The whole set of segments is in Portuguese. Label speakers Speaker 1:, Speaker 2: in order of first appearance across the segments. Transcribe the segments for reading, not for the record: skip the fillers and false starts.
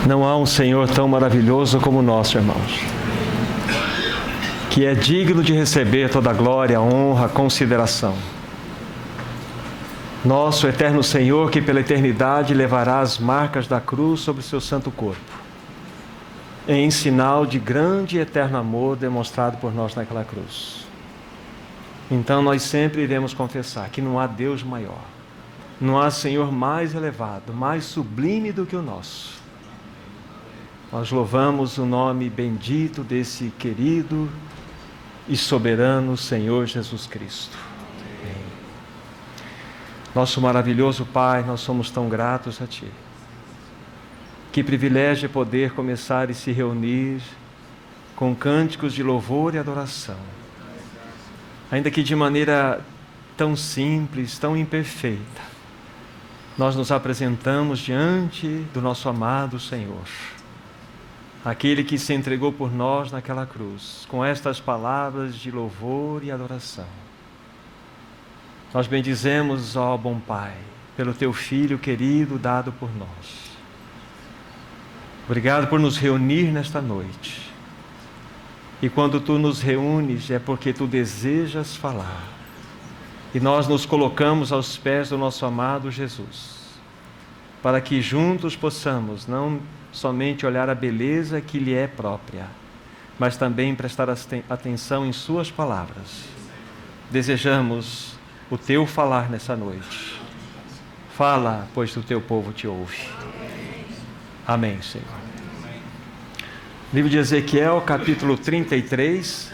Speaker 1: Não há um Senhor tão maravilhoso como o nosso, irmãos, que é digno de receber toda a glória, honra, consideração. Nosso eterno Senhor, que pela eternidade levará as marcas da cruz sobre o seu santo corpo, em sinal de grande e eterno amor demonstrado por nós naquela cruz. Então nós sempre iremos confessar que não há Deus maior, não há Senhor mais elevado, mais sublime do que o nosso. Nós louvamos o nome bendito desse querido e soberano Senhor Jesus Cristo. Amém. Nosso maravilhoso Pai, nós somos tão gratos a Ti. Que privilégio poder começar e se reunir com cânticos de louvor e adoração. Ainda que de maneira tão simples, tão imperfeita, nós nos apresentamos diante do nosso amado Senhor. Aquele que se entregou por nós naquela cruz, com estas palavras de louvor e adoração. Nós bendizemos, ó bom Pai, pelo Teu Filho querido dado por nós. Obrigado por nos reunir nesta noite. E quando Tu nos reúnes, é porque Tu desejas falar. E nós nos colocamos aos pés do nosso amado Jesus, para que juntos possamos não somente olhar a beleza que lhe é própria, mas também prestar atenção em suas palavras. Desejamos o teu falar nessa noite. Fala, pois o teu povo te ouve. Amém, Senhor. Livro de Ezequiel, capítulo 33,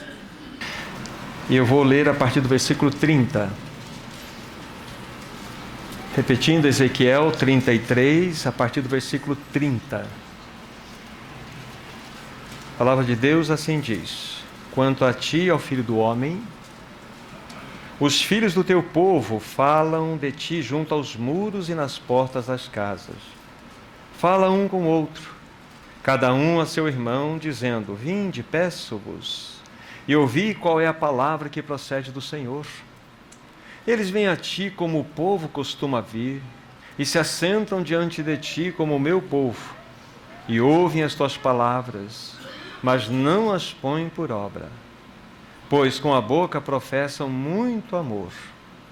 Speaker 1: e eu vou ler a partir do versículo 30. Repetindo, Ezequiel 33, a partir do versículo 30. A palavra de Deus assim diz: quanto a ti, ó filho do homem, os filhos do teu povo falam de ti junto aos muros e nas portas das casas. Fala um com o outro, cada um a seu irmão, dizendo: vinde, peço-vos, e ouvi qual é a palavra que procede do Senhor. Eles vêm a ti como o povo costuma vir, e se assentam diante de ti como o meu povo, e ouvem as tuas palavras, mas não as põem por obra. Pois com a boca professam muito amor,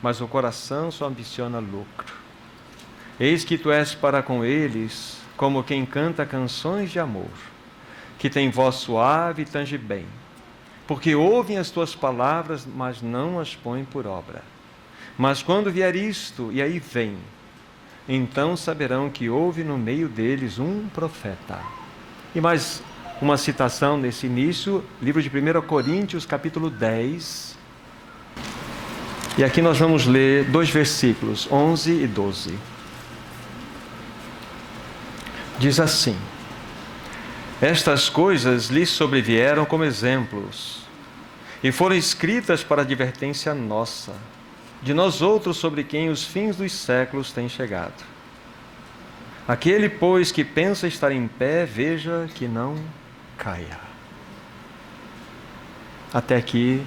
Speaker 1: mas o coração só ambiciona lucro. Eis que tu és para com eles como quem canta canções de amor, que tem voz suave e tange bem, porque ouvem as tuas palavras, mas não as põem por obra. Mas quando vier isto, e aí vem, então saberão que houve no meio deles um profeta. E mais uma citação nesse início, livro de 1 Coríntios, capítulo 10. E aqui nós vamos ler 2 versículos, 11 e 12. Diz assim: estas coisas lhes sobrevieram como exemplos, e foram escritas para advertência nossa, de nós outros sobre quem os fins dos séculos têm chegado. Aquele, pois, que pensa estar em pé, veja que não caia. Até aqui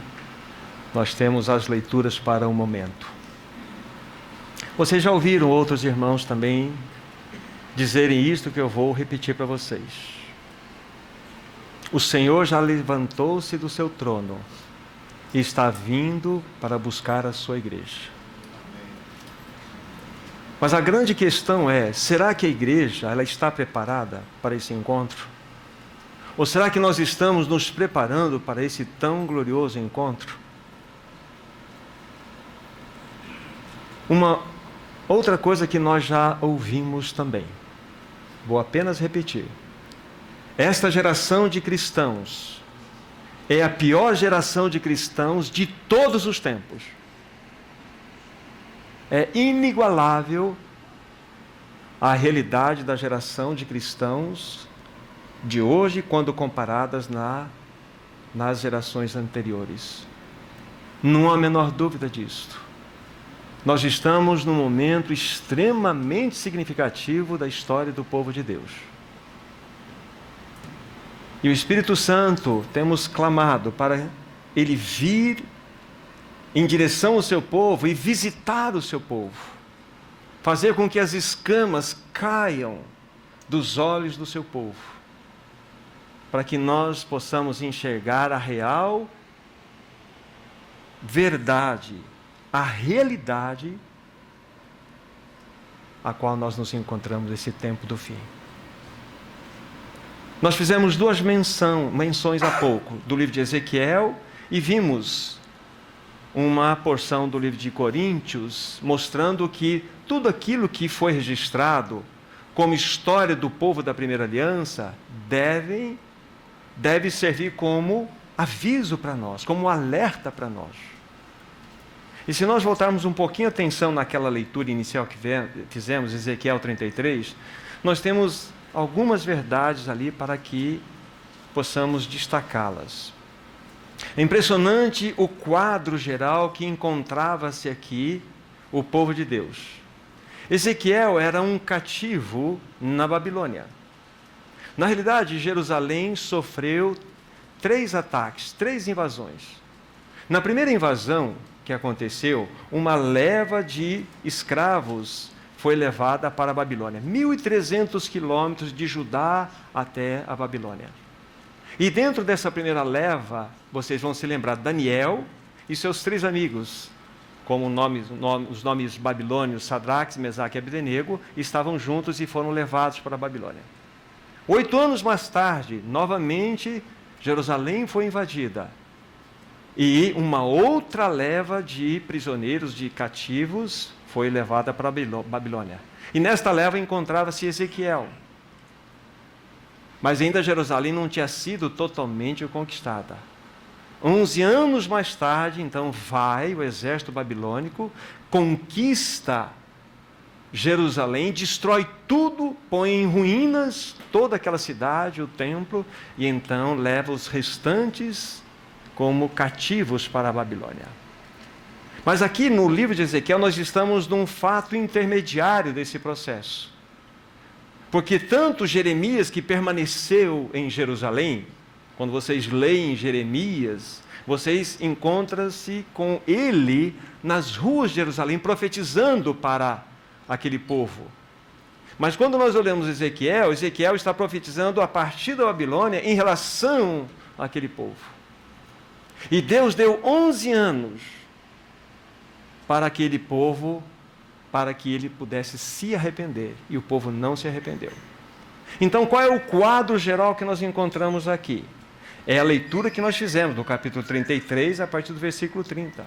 Speaker 1: nós temos as leituras para o momento. Vocês já ouviram outros irmãos também dizerem isto que eu vou repetir para vocês. O Senhor já levantou-se do seu trono e está vindo para buscar a sua igreja. Mas a grande questão é, será que a igreja ela está preparada para esse encontro? Ou será que nós estamos nos preparando para esse tão glorioso encontro? Uma outra coisa que nós já ouvimos também, vou apenas repetir. Esta geração de cristãos é a pior geração de cristãos de todos os tempos. É inigualável a realidade da geração de cristãos de hoje, quando comparadas nas gerações anteriores. Não há a menor dúvida disto. Nós estamos num momento extremamente significativo da história do povo de Deus. E o Espírito Santo, temos clamado para Ele vir em direção ao seu povo e visitar o seu povo. Fazer com que as escamas caiam dos olhos do seu povo, para que nós possamos enxergar a real verdade, a realidade a qual nós nos encontramos nesse tempo do fim. Nós fizemos duas menções há pouco do livro de Ezequiel e vimos uma porção do livro de Coríntios mostrando que tudo aquilo que foi registrado como história do povo da primeira aliança deve servir como aviso para nós, como alerta para nós. E se nós voltarmos um pouquinho a atenção naquela leitura inicial que fizemos, Ezequiel 33, nós temos algumas verdades ali para que possamos destacá-las. É impressionante o quadro geral que encontrava-se aqui o povo de Deus. Ezequiel era um cativo na Babilônia. Na realidade, Jerusalém sofreu 3 ataques, 3 invasões. Na primeira invasão que aconteceu, uma leva de escravos foi levada para a Babilônia. 1.300 quilômetros de Judá até a Babilônia. E dentro dessa primeira leva, vocês vão se lembrar, Daniel e seus 3 amigos, como os nomes babilônios, Sadraque, Mesaque e Abdenego, estavam juntos e foram levados para a Babilônia. 8 anos mais tarde, novamente, Jerusalém foi invadida. E uma outra leva de prisioneiros, de cativos, foi levada para a Babilônia. E nesta leva encontrava-se Ezequiel. Mas ainda Jerusalém não tinha sido totalmente conquistada. 11 anos mais tarde, então, vai o exército babilônico, conquista Jerusalém, destrói tudo, põe em ruínas toda aquela cidade, o templo, e então leva os restantes como cativos para a Babilônia. Mas aqui no livro de Ezequiel nós estamos num fato intermediário desse processo. Porque tanto Jeremias, que permaneceu em Jerusalém, quando vocês leem Jeremias, vocês encontram-se com ele nas ruas de Jerusalém, profetizando para aquele povo. Mas quando nós olhamos Ezequiel, Ezequiel está profetizando a partir da Babilônia em relação àquele povo. E Deus deu 11 anos para aquele povo, para que ele pudesse se arrepender. E o povo não se arrependeu. Então, qual é o quadro geral que nós encontramos aqui? É a leitura que nós fizemos no capítulo 33, a partir do versículo 30.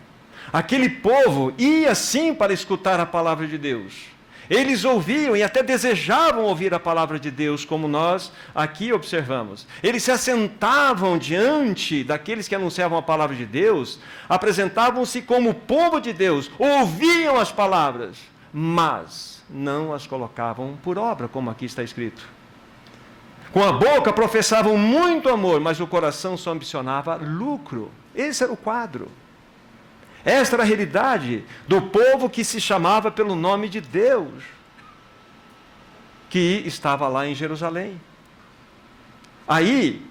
Speaker 1: Aquele povo ia sim para escutar a palavra de Deus. Eles ouviam e até desejavam ouvir a palavra de Deus, como nós aqui observamos. Eles se assentavam diante daqueles que anunciavam a palavra de Deus, apresentavam-se como povo de Deus, ouviam as palavras, mas não as colocavam por obra, como aqui está escrito. Com a boca professavam muito amor, mas o coração só ambicionava lucro. Esse era o quadro. Esta era a realidade do povo que se chamava pelo nome de Deus, que estava lá em Jerusalém. Aí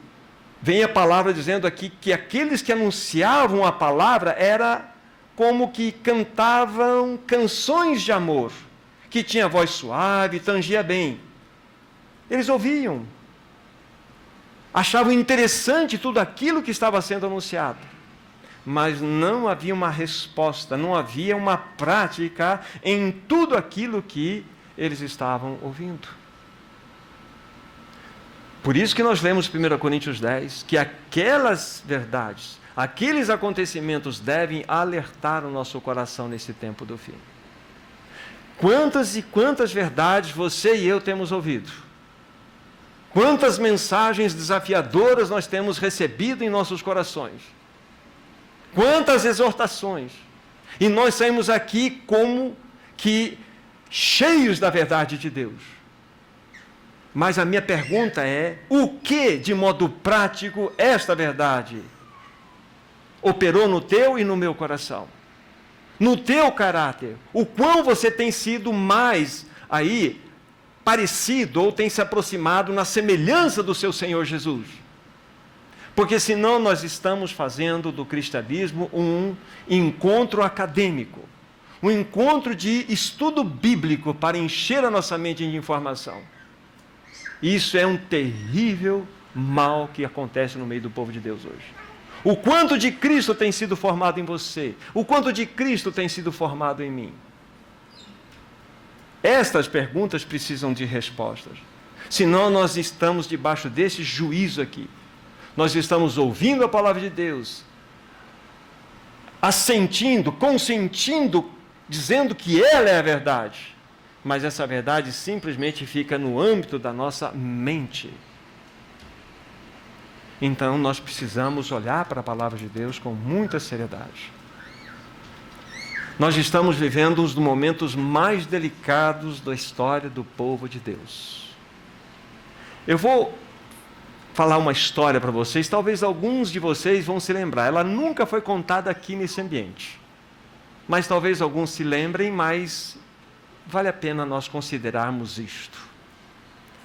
Speaker 1: vem a palavra dizendo aqui que aqueles que anunciavam a palavra era como que cantavam canções de amor, que tinha voz suave, tangia bem. Eles ouviam, achavam interessante tudo aquilo que estava sendo anunciado. Mas não havia uma resposta, não havia uma prática em tudo aquilo que eles estavam ouvindo. Por isso que nós lemos 1 Coríntios 10, que aquelas verdades, aqueles acontecimentos devem alertar o nosso coração nesse tempo do fim. Quantas e quantas verdades você e eu temos ouvido? Quantas mensagens desafiadoras nós temos recebido em nossos corações? Quantas exortações! E nós saímos aqui como que cheios da verdade de Deus. Mas a minha pergunta é: o que, de modo prático, esta verdade operou no teu e no meu coração? No teu caráter? O quão você tem sido mais aí parecido ou tem se aproximado na semelhança do seu Senhor Jesus? Porque senão nós estamos fazendo do cristianismo um encontro acadêmico, um encontro de estudo bíblico para encher a nossa mente de informação. Isso é um terrível mal que acontece no meio do povo de Deus hoje. O quanto de Cristo tem sido formado em você? O quanto de Cristo tem sido formado em mim? Estas perguntas precisam de respostas. Senão nós estamos debaixo desse juízo aqui. Nós estamos ouvindo a palavra de Deus, assentindo, consentindo, dizendo que ela é a verdade. Mas essa verdade simplesmente fica no âmbito da nossa mente. Então nós precisamos olhar para a palavra de Deus com muita seriedade. Nós estamos vivendo um dos momentos mais delicados da história do povo de Deus. Eu vou falar uma história para vocês, talvez alguns de vocês vão se lembrar. Ela nunca foi contada aqui nesse ambiente. Mas talvez alguns se lembrem, mas vale a pena nós considerarmos isto.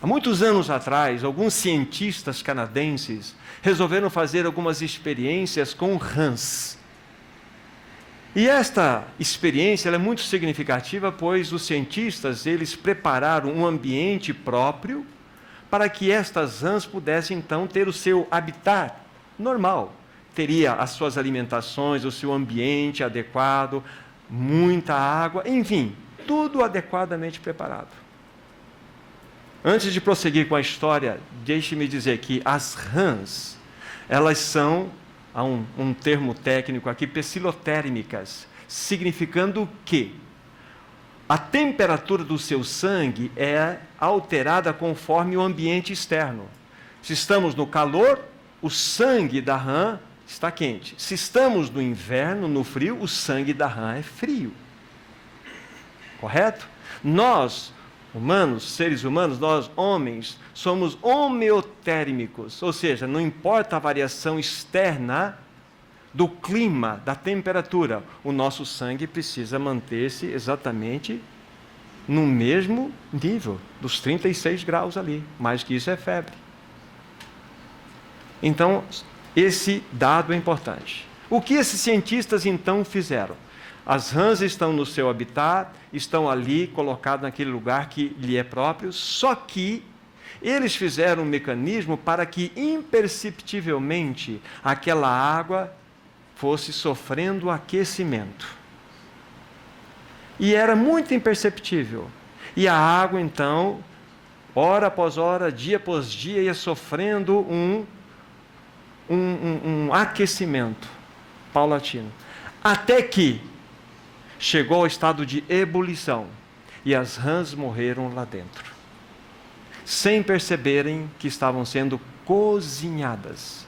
Speaker 1: Há muitos anos atrás, alguns cientistas canadenses resolveram fazer algumas experiências com rãs. E esta experiência ela é muito significativa, pois os cientistas eles prepararam um ambiente próprio para que estas rãs pudessem então ter o seu habitat normal. Teria as suas alimentações, o seu ambiente adequado, muita água, enfim, tudo adequadamente preparado. Antes de prosseguir com a história, deixe-me dizer que as rãs, elas são, há um termo técnico aqui, psilotérmicas, significando que a temperatura do seu sangue é alterada conforme o ambiente externo. Se estamos no calor, o sangue da rã está quente. Se estamos no inverno, no frio, o sangue da rã é frio. Correto? Nós, humanos, seres humanos, nós, homens, somos homeotérmicos, ou seja, não importa a variação externa do clima, da temperatura, o nosso sangue precisa manter-se exatamente no mesmo nível, dos 36 graus ali, mais que isso é febre. Então, esse dado é importante. O que esses cientistas então fizeram? As rãs estão no seu habitat, estão ali colocadas naquele lugar que lhe é próprio, só que eles fizeram um mecanismo para que imperceptivelmente aquela água fosse sofrendo aquecimento. E era muito imperceptível. E a água então, hora após hora, dia após dia, ia sofrendo um aquecimento paulatino. Até que chegou ao estado de ebulição e as rãs morreram lá dentro, sem perceberem que estavam sendo cozinhadas.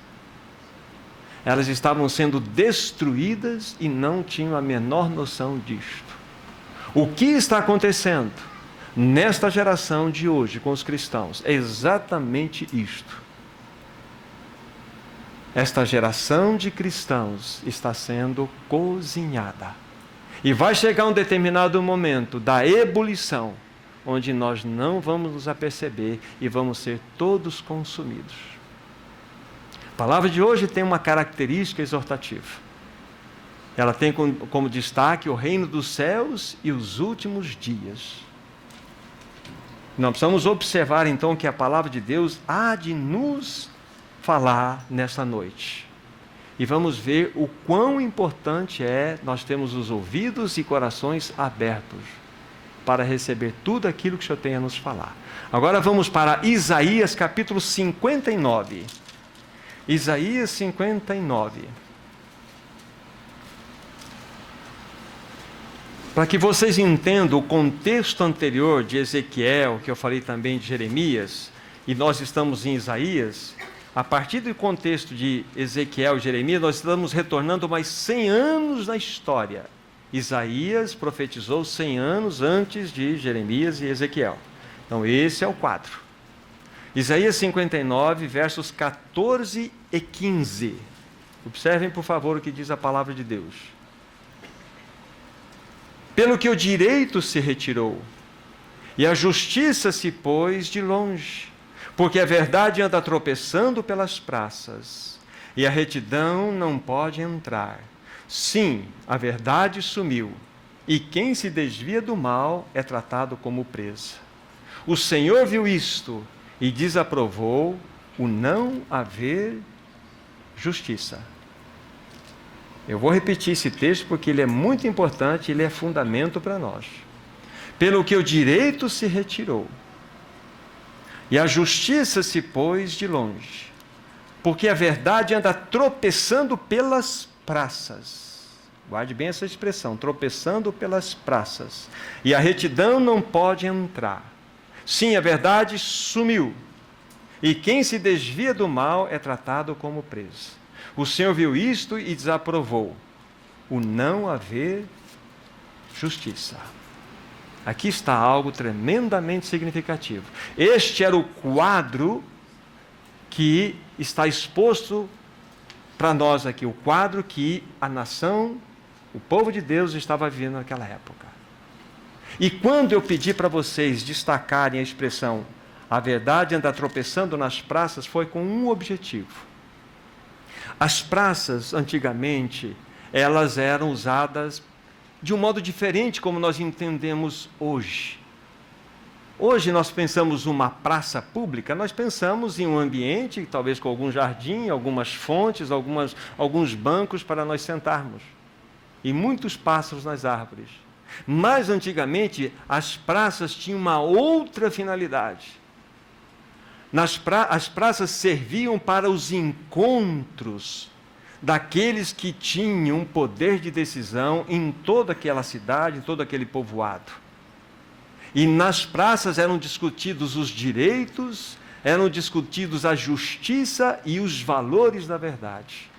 Speaker 1: Elas estavam sendo destruídas e não tinham a menor noção disto. O que está acontecendo nesta geração de hoje com os cristãos é exatamente isto. Esta geração de cristãos está sendo cozinhada. E vai chegar um determinado momento da ebulição, onde nós não vamos nos aperceber e vamos ser todos consumidos. A palavra de hoje tem uma característica exortativa. Ela tem como destaque o reino dos céus e os últimos dias. Nós precisamos observar então que a palavra de Deus há de nos falar nessa noite. E vamos ver o quão importante é nós termos os ouvidos e corações abertos para receber tudo aquilo que o Senhor tem a nos falar. Agora vamos para Isaías capítulo 59. Isaías 59. Para que vocês entendam o contexto anterior de Ezequiel, que eu falei também de Jeremias, e nós estamos em Isaías, a partir do contexto de Ezequiel e Jeremias, nós estamos retornando mais 100 anos na história. Isaías profetizou 100 anos antes de Jeremias e Ezequiel. Então esse é o quadro. Isaías 59, versos 14 e 15. Observem, por favor, o que diz a palavra de Deus. Pelo que o direito se retirou, e a justiça se pôs de longe, porque a verdade anda tropeçando pelas praças, e a retidão não pode entrar. Sim, a verdade sumiu, e quem se desvia do mal é tratado como presa. O Senhor viu isto, e desaprovou o não haver justiça. Eu vou repetir esse texto porque ele é muito importante, ele é fundamento para nós. Pelo que o direito se retirou, e a justiça se pôs de longe, porque a verdade anda tropeçando pelas praças. Guarde bem essa expressão, tropeçando pelas praças. E a retidão não pode entrar. Sim, a verdade sumiu. E quem se desvia do mal é tratado como preso. O Senhor viu isto e desaprovou o não haver justiça. Aqui está algo tremendamente significativo. Este era o quadro que está exposto para nós aqui, o quadro que a nação, o povo de Deus estava vivendo naquela época. E quando eu pedi para vocês destacarem a expressão a verdade anda tropeçando nas praças, foi com um objetivo. As praças, antigamente, elas eram usadas de um modo diferente como nós entendemos hoje. Hoje nós pensamos uma praça pública, nós pensamos em um ambiente, talvez com algum jardim, algumas fontes, alguns bancos para nós sentarmos. E muitos pássaros nas árvores. Mas antigamente as praças tinham uma outra finalidade. As praças serviam para os encontros daqueles que tinham poder de decisão em toda aquela cidade, em todo aquele povoado. E nas praças eram discutidos os direitos, eram discutidos a justiça e os valores da verdade.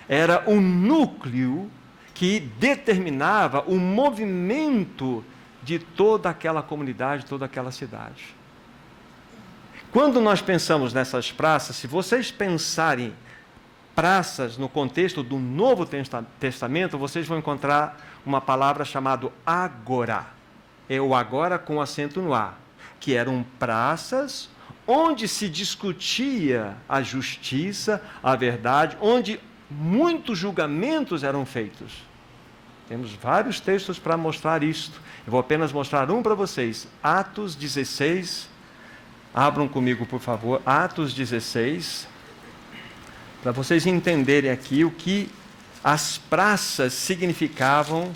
Speaker 1: Era o núcleo que determinava o movimento de toda aquela comunidade, toda aquela cidade. Quando nós pensamos nessas praças, se vocês pensarem praças no contexto do Novo Testamento, vocês vão encontrar uma palavra chamada agora. É o agora com acento no A, que eram praças onde se discutia a justiça, a verdade, onde muitos julgamentos eram feitos. Temos vários textos para mostrar isto. Eu vou apenas mostrar um para vocês. Atos 16. Abram comigo, por favor, Atos 16, para vocês entenderem aqui o que as praças significavam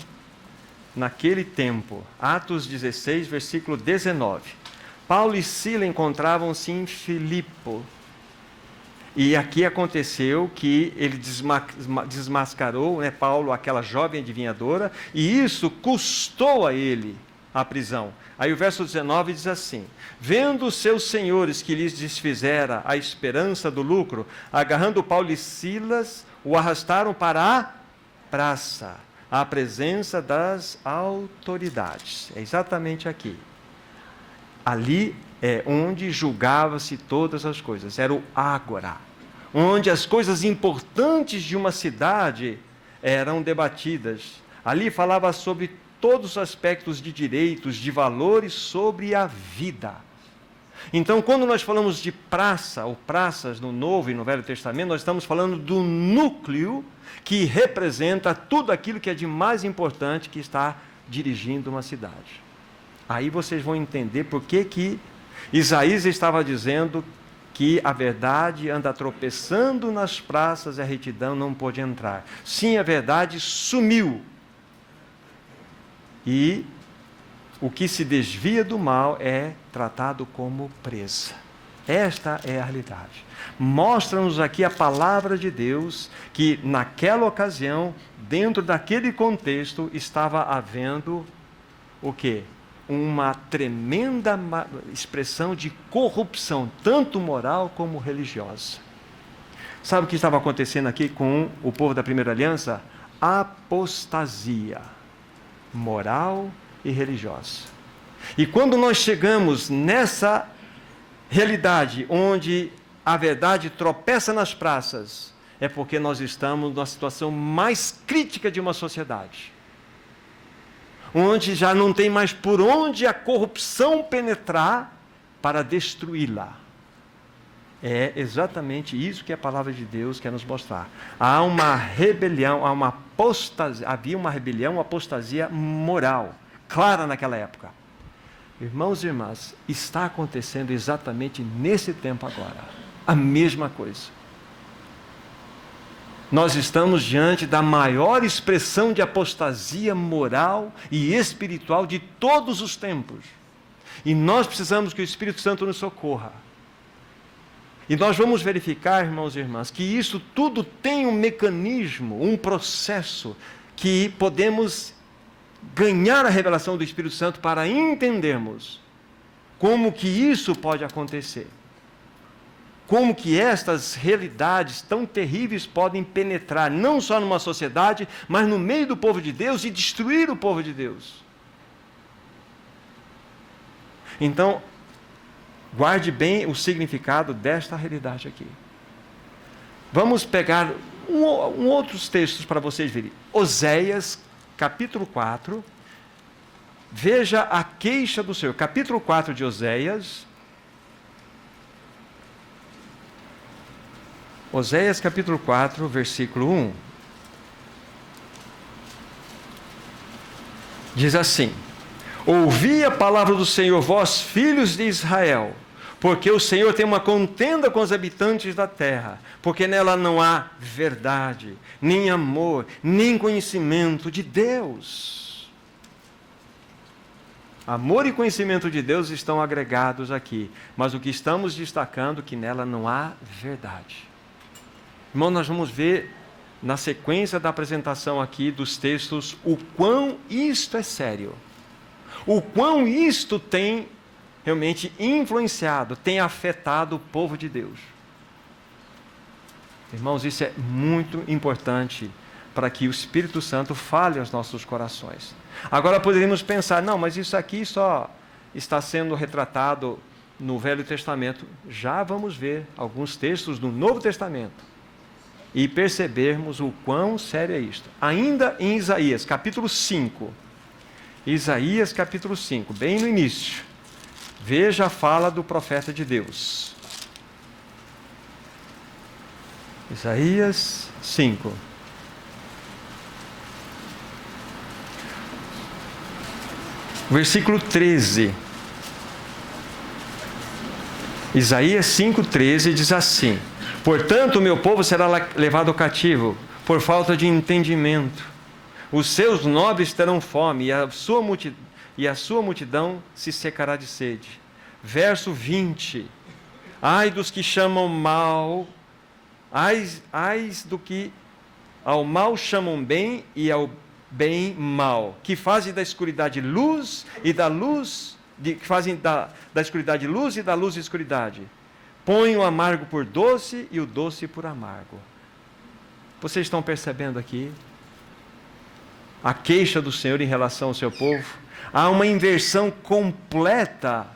Speaker 1: naquele tempo. Atos 16, versículo 19. Paulo e Sila encontravam-se em Filipe. E aqui aconteceu que ele desmascarou, Paulo, aquela jovem adivinhadora, e isso custou a ele a prisão. Aí o verso 19 diz assim: vendo os seus senhores que lhes desfizera a esperança do lucro, agarrando Paulo e Silas, o arrastaram para a praça, à presença das autoridades. É exatamente aqui. Ali é onde julgava-se todas as coisas, era o ágora, onde as coisas importantes de uma cidade eram debatidas. Ali falava sobre todos os aspectos de direitos, de valores sobre a vida. Então, quando nós falamos de praça, ou praças no Novo e no Velho Testamento, nós estamos falando do núcleo que representa tudo aquilo que é de mais importante que está dirigindo uma cidade. Aí vocês vão entender por que Isaías estava dizendo que a verdade anda tropeçando nas praças e a retidão não pôde entrar. Sim, a verdade sumiu. E o que se desvia do mal é tratado como presa. Esta é a realidade. Mostra-nos aqui a palavra de Deus, que naquela ocasião, dentro daquele contexto, estava havendo o quê? Uma tremenda expressão de corrupção, tanto moral como religiosa. Sabe o que estava acontecendo aqui com o povo da primeira aliança? Apostasia moral e religiosa. E quando nós chegamos nessa realidade onde a verdade tropeça nas praças, é porque nós estamos numa situação mais crítica de uma sociedade, onde já não tem mais por onde a corrupção penetrar para destruí-la. É exatamente isso que a palavra de Deus quer nos mostrar. Há uma rebelião, havia uma rebelião, uma apostasia moral, clara naquela época. Irmãos e irmãs, está acontecendo exatamente nesse tempo agora. A mesma coisa. Nós estamos diante da maior expressão de apostasia moral e espiritual de todos os tempos. E nós precisamos que o Espírito Santo nos socorra. E nós vamos verificar, irmãos e irmãs, que isso tudo tem um mecanismo, um processo, que podemos ganhar a revelação do Espírito Santo para entendermos como que isso pode acontecer. Como que estas realidades tão terríveis podem penetrar, não só numa sociedade, mas no meio do povo de Deus e destruir o povo de Deus. Então, guarde bem o significado desta realidade aqui. Vamos pegar outros textos para vocês verem. Oséias, capítulo 4. Veja a queixa do Senhor. Capítulo 4 de Oséias. Oséias, capítulo 4, versículo 1. Diz assim: ouvi a palavra do Senhor, vós filhos de Israel, porque o Senhor tem uma contenda com os habitantes da terra, porque nela não há verdade, nem amor, nem conhecimento de Deus. Amor e conhecimento de Deus estão agregados aqui, mas o que estamos destacando é que nela não há verdade. Irmão, nós vamos ver na sequência da apresentação aqui dos textos o quão isto é sério. O quão isto tem realmente influenciado, tem afetado o povo de Deus. Irmãos, isso é muito importante para que o Espírito Santo fale aos nossos corações. Agora poderíamos pensar, não, mas isso aqui só está sendo retratado no Velho Testamento. Já vamos ver alguns textos do Novo Testamento e percebermos o quão sério é isto. Ainda em Isaías, capítulo 5. Isaías, capítulo 5, bem no início. Veja a fala do profeta de Deus. Isaías 5. Versículo 13. Isaías 5,13 diz assim: portanto, o meu povo será levado cativo por falta de entendimento. Os seus nobres terão fome e a sua multidão se secará de sede. Verso 20. Ai dos que chamam mal, ai do que ao mal chamam bem e ao bem mal, que fazem da escuridade luz e da luz, que fazem da escuridade luz e da luz escuridade. Põem o amargo por doce e o doce por amargo. Vocês estão percebendo aqui a queixa do Senhor em relação ao seu povo? Há uma inversão completa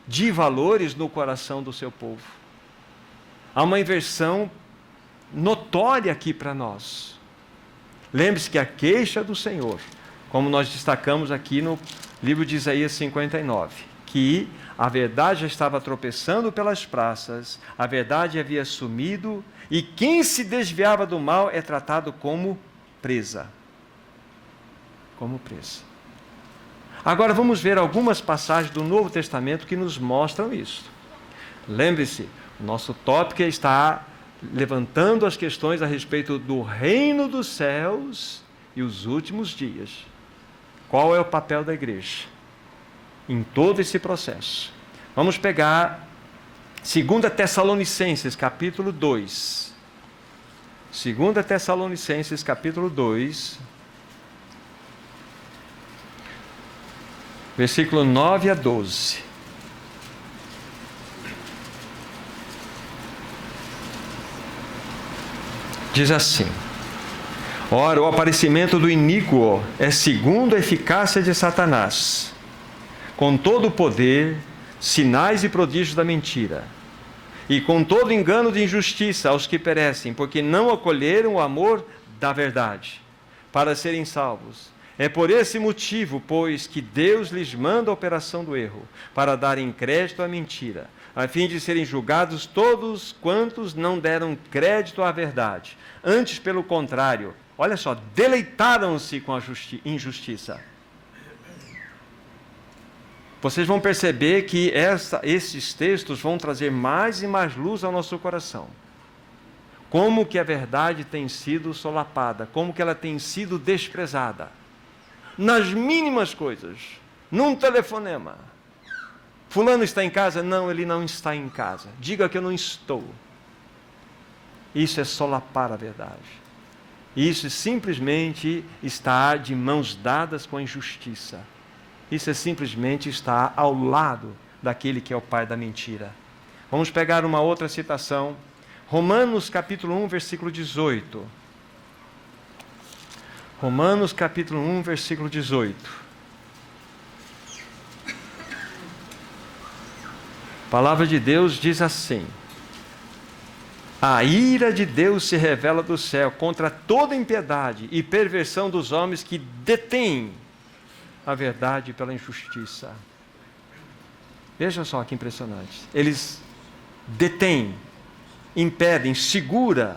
Speaker 1: de valores no coração do seu povo. Há uma inversão notória aqui para nós. Lembre-se que a queixa do Senhor, como nós destacamos aqui no livro de Isaías 59, que a verdade já estava tropeçando pelas praças, a verdade havia sumido, e quem se desviava do mal é tratado como presa. Como presa. Agora vamos ver algumas passagens do Novo Testamento que nos mostram isso. Lembre-se, o nosso tópico está levantando as questões a respeito do reino dos céus e os últimos dias. Qual é o papel da igreja em todo esse processo? Vamos pegar 2 Tessalonicenses, capítulo 2. 2 Tessalonicenses, capítulo 2, versículo 9 a 12. Diz assim: ora, o aparecimento do iníquo é segundo a eficácia de Satanás, com todo o poder, sinais e prodígios da mentira, e com todo engano de injustiça aos que perecem, porque não acolheram o amor da verdade, para serem salvos. É por esse motivo, pois, que Deus lhes manda a operação do erro, para darem crédito à mentira, a fim de serem julgados todos quantos não deram crédito à verdade. Antes, pelo contrário, olha só, deleitaram-se com a injustiça. vocês vão perceber que esses textos vão trazer mais e mais luz ao nosso coração. Como que a verdade tem sido solapada, como que ela tem sido desprezada. Nas mínimas coisas, num telefonema. Fulano está em casa? Não, ele não está em casa. Diga que eu não estou. Isso é solapar a verdade. Isso simplesmente está de mãos dadas com a injustiça. Isso é simplesmente estar ao lado daquele que é o pai da mentira. Vamos pegar uma outra citação. Romanos capítulo 1, versículo 18. Romanos capítulo 1, versículo 18. A palavra de Deus diz assim: a ira de Deus se revela do céu contra toda impiedade e perversão dos homens que detêm a verdade pela injustiça. Veja só que impressionante. Eles detêm, impedem, seguram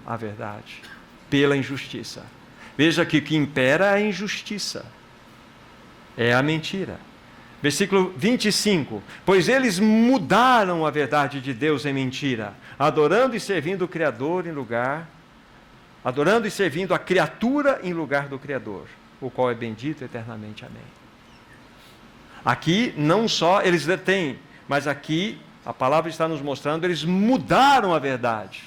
Speaker 1: a verdade pela injustiça. Veja que o que impera é a injustiça, é a mentira. Versículo 25: pois eles mudaram a verdade de Deus em mentira, adorando e servindo o Criador adorando e servindo a criatura em lugar do Criador, o qual é bendito eternamente. Amém. Aqui não só eles detêm, mas aqui a palavra está nos mostrando, eles mudaram a verdade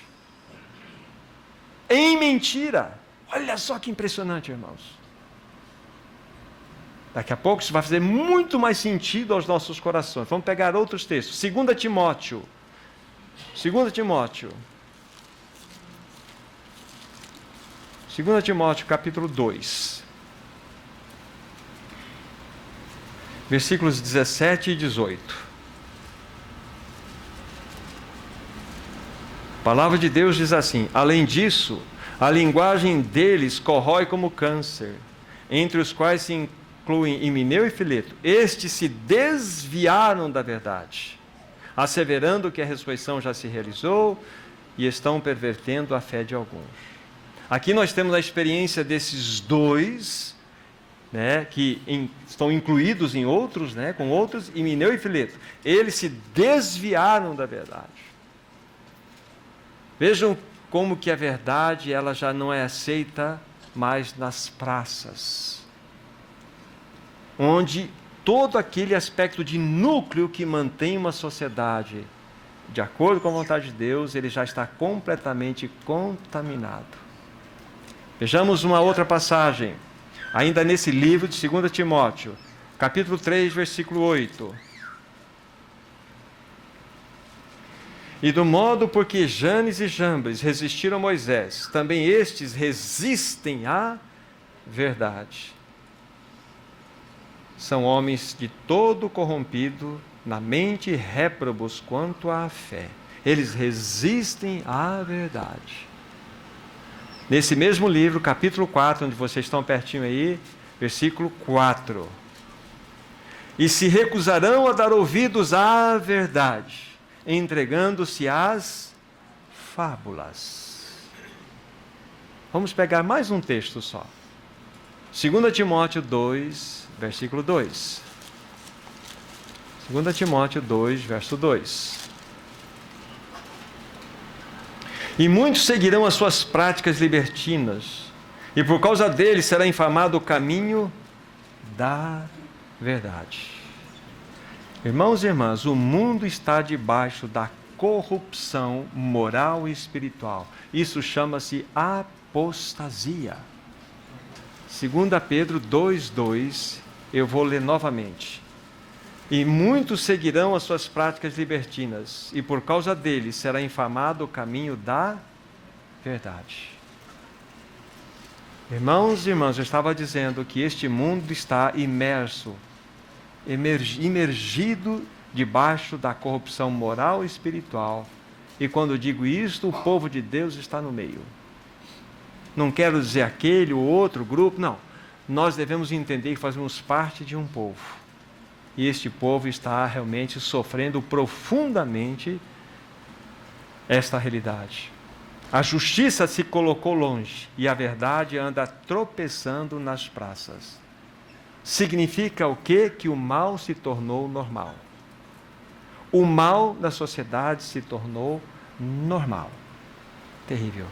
Speaker 1: em mentira. Olha só que impressionante, irmãos. Daqui a pouco isso vai fazer muito mais sentido aos nossos corações. Vamos pegar outros textos. 2 Timóteo. 2 Timóteo, capítulo 2. Versículos 17 e 18. A palavra de Deus diz assim: além disso, a linguagem deles corrói como câncer, entre os quais se incluem Himeneu e Fileto. Estes se desviaram da verdade, asseverando que a ressurreição já se realizou, e estão pervertendo a fé de alguns. Aqui nós temos a experiência desses dois, que estão incluídos em outros, com outros, Himeneu e Fileto. Eles se desviaram da verdade. Vejam como que a verdade ela já não é aceita mais nas praças, onde todo aquele aspecto de núcleo que mantém uma sociedade de acordo com a vontade de Deus, ele já está completamente contaminado. Vejamos uma outra passagem, ainda nesse livro de 2 Timóteo, capítulo 3, versículo 8. E do modo porque Janes e Jambres resistiram a Moisés, também estes resistem à verdade. São homens de todo corrompido, na mente réprobos quanto à fé. Eles resistem à verdade. Nesse mesmo livro, capítulo 4, onde vocês estão pertinho aí, versículo 4. E se recusarão a dar ouvidos à verdade, entregando-se às fábulas. Vamos pegar mais um texto só. 2 Timóteo 2, versículo 2. 2 Timóteo 2, verso 2. E muitos seguirão as suas práticas libertinas, e por causa deles será infamado o caminho da verdade. Irmãos e irmãs, o mundo está debaixo da corrupção moral e espiritual. Isso chama-se apostasia. 2 Pedro 2,2, eu vou ler novamente. E muitos seguirão as suas práticas libertinas, e por causa deles será infamado o caminho da verdade. Irmãos e irmãs, eu estava dizendo que este mundo está imergido debaixo da corrupção moral e espiritual. E quando digo isto, o povo de Deus está no meio. Não quero dizer aquele ou outro grupo, não. Nós devemos entender que fazemos parte de um povo. E este povo está realmente sofrendo profundamente esta realidade. A justiça se colocou longe e a verdade anda tropeçando nas praças. significa o quê? Que o mal se tornou normal. O mal da sociedade se tornou normal. Terrível.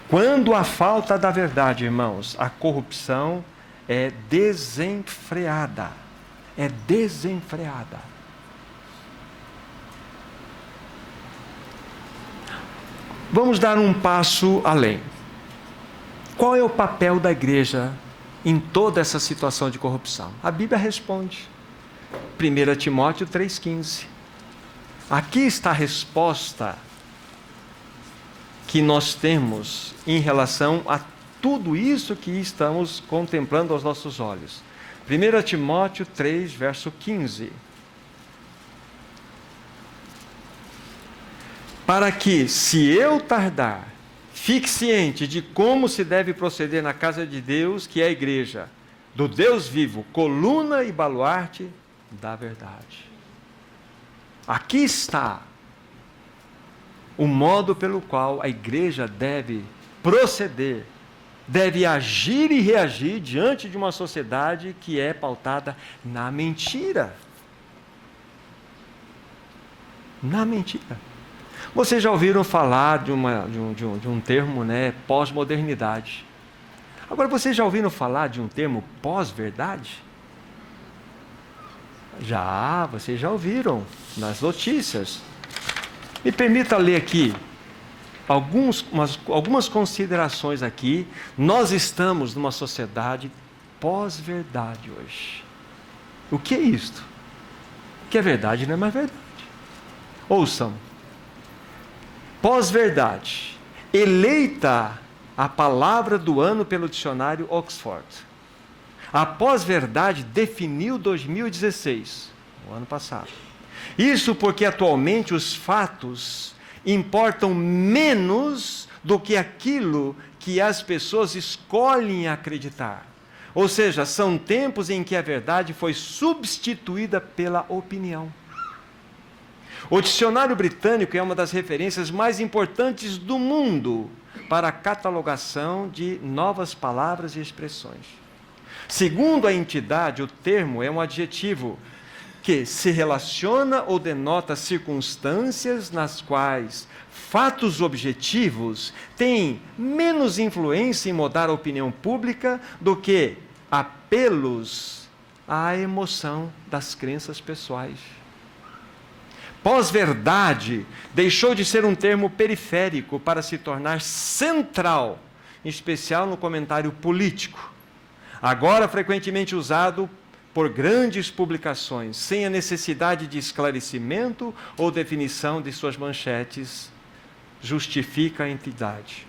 Speaker 1: Quando há falta da verdade, irmãos, a corrupção é desenfreada. É desenfreada. Vamos dar um passo além. Qual é o papel da igreja em toda essa situação de corrupção? A Bíblia responde. 1 Timóteo 3,15. Aqui está a resposta que nós temos em relação a tudo isso que estamos contemplando aos nossos olhos. 1 Timóteo 3, verso 15. Para que, se eu tardar, fique ciente de como se deve proceder na casa de Deus, que é a igreja, do Deus vivo, coluna e baluarte da verdade. Aqui está o modo pelo qual a igreja deve proceder, deve agir e reagir diante de uma sociedade que é pautada na mentira. Na mentira. Vocês já ouviram falar de um termo, né, pós-modernidade. Agora, vocês já ouviram falar de um termo pós-verdade? Já, vocês já ouviram nas notícias. Me permita ler aqui algumas considerações aqui. Nós estamos numa sociedade pós-verdade hoje. O que é isto? O que é verdade não é mais verdade. Ouçam. Pós-verdade. Eleita a palavra do ano pelo dicionário Oxford. A pós-verdade definiu 2016, o ano passado. Isso porque atualmente os fatos importam menos do que aquilo que as pessoas escolhem acreditar. Ou seja, são tempos em que a verdade foi substituída pela opinião. O dicionário britânico é uma das referências mais importantes do mundo para a catalogação de novas palavras e expressões. Segundo a entidade, o termo é um adjetivo que se relaciona ou denota circunstâncias nas quais fatos objetivos têm menos influência em mudar a opinião pública do que apelos à emoção das crenças pessoais. Pós-verdade deixou de ser um termo periférico para se tornar central, em especial no comentário político. Agora frequentemente usado por grandes publicações, sem a necessidade de esclarecimento ou definição de suas manchetes, justifica a entidade.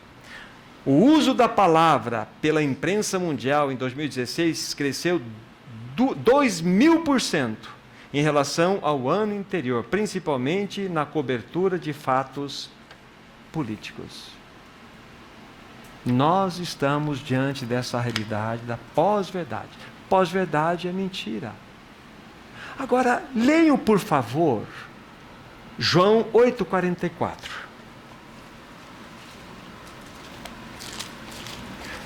Speaker 1: O uso da palavra pela imprensa mundial em 2016 cresceu 2000% em relação ao ano anterior, principalmente na cobertura de fatos políticos. Nós estamos diante dessa realidade da pós-verdade. Pós-verdade é mentira. Agora, leiam, por favor, João 8,44.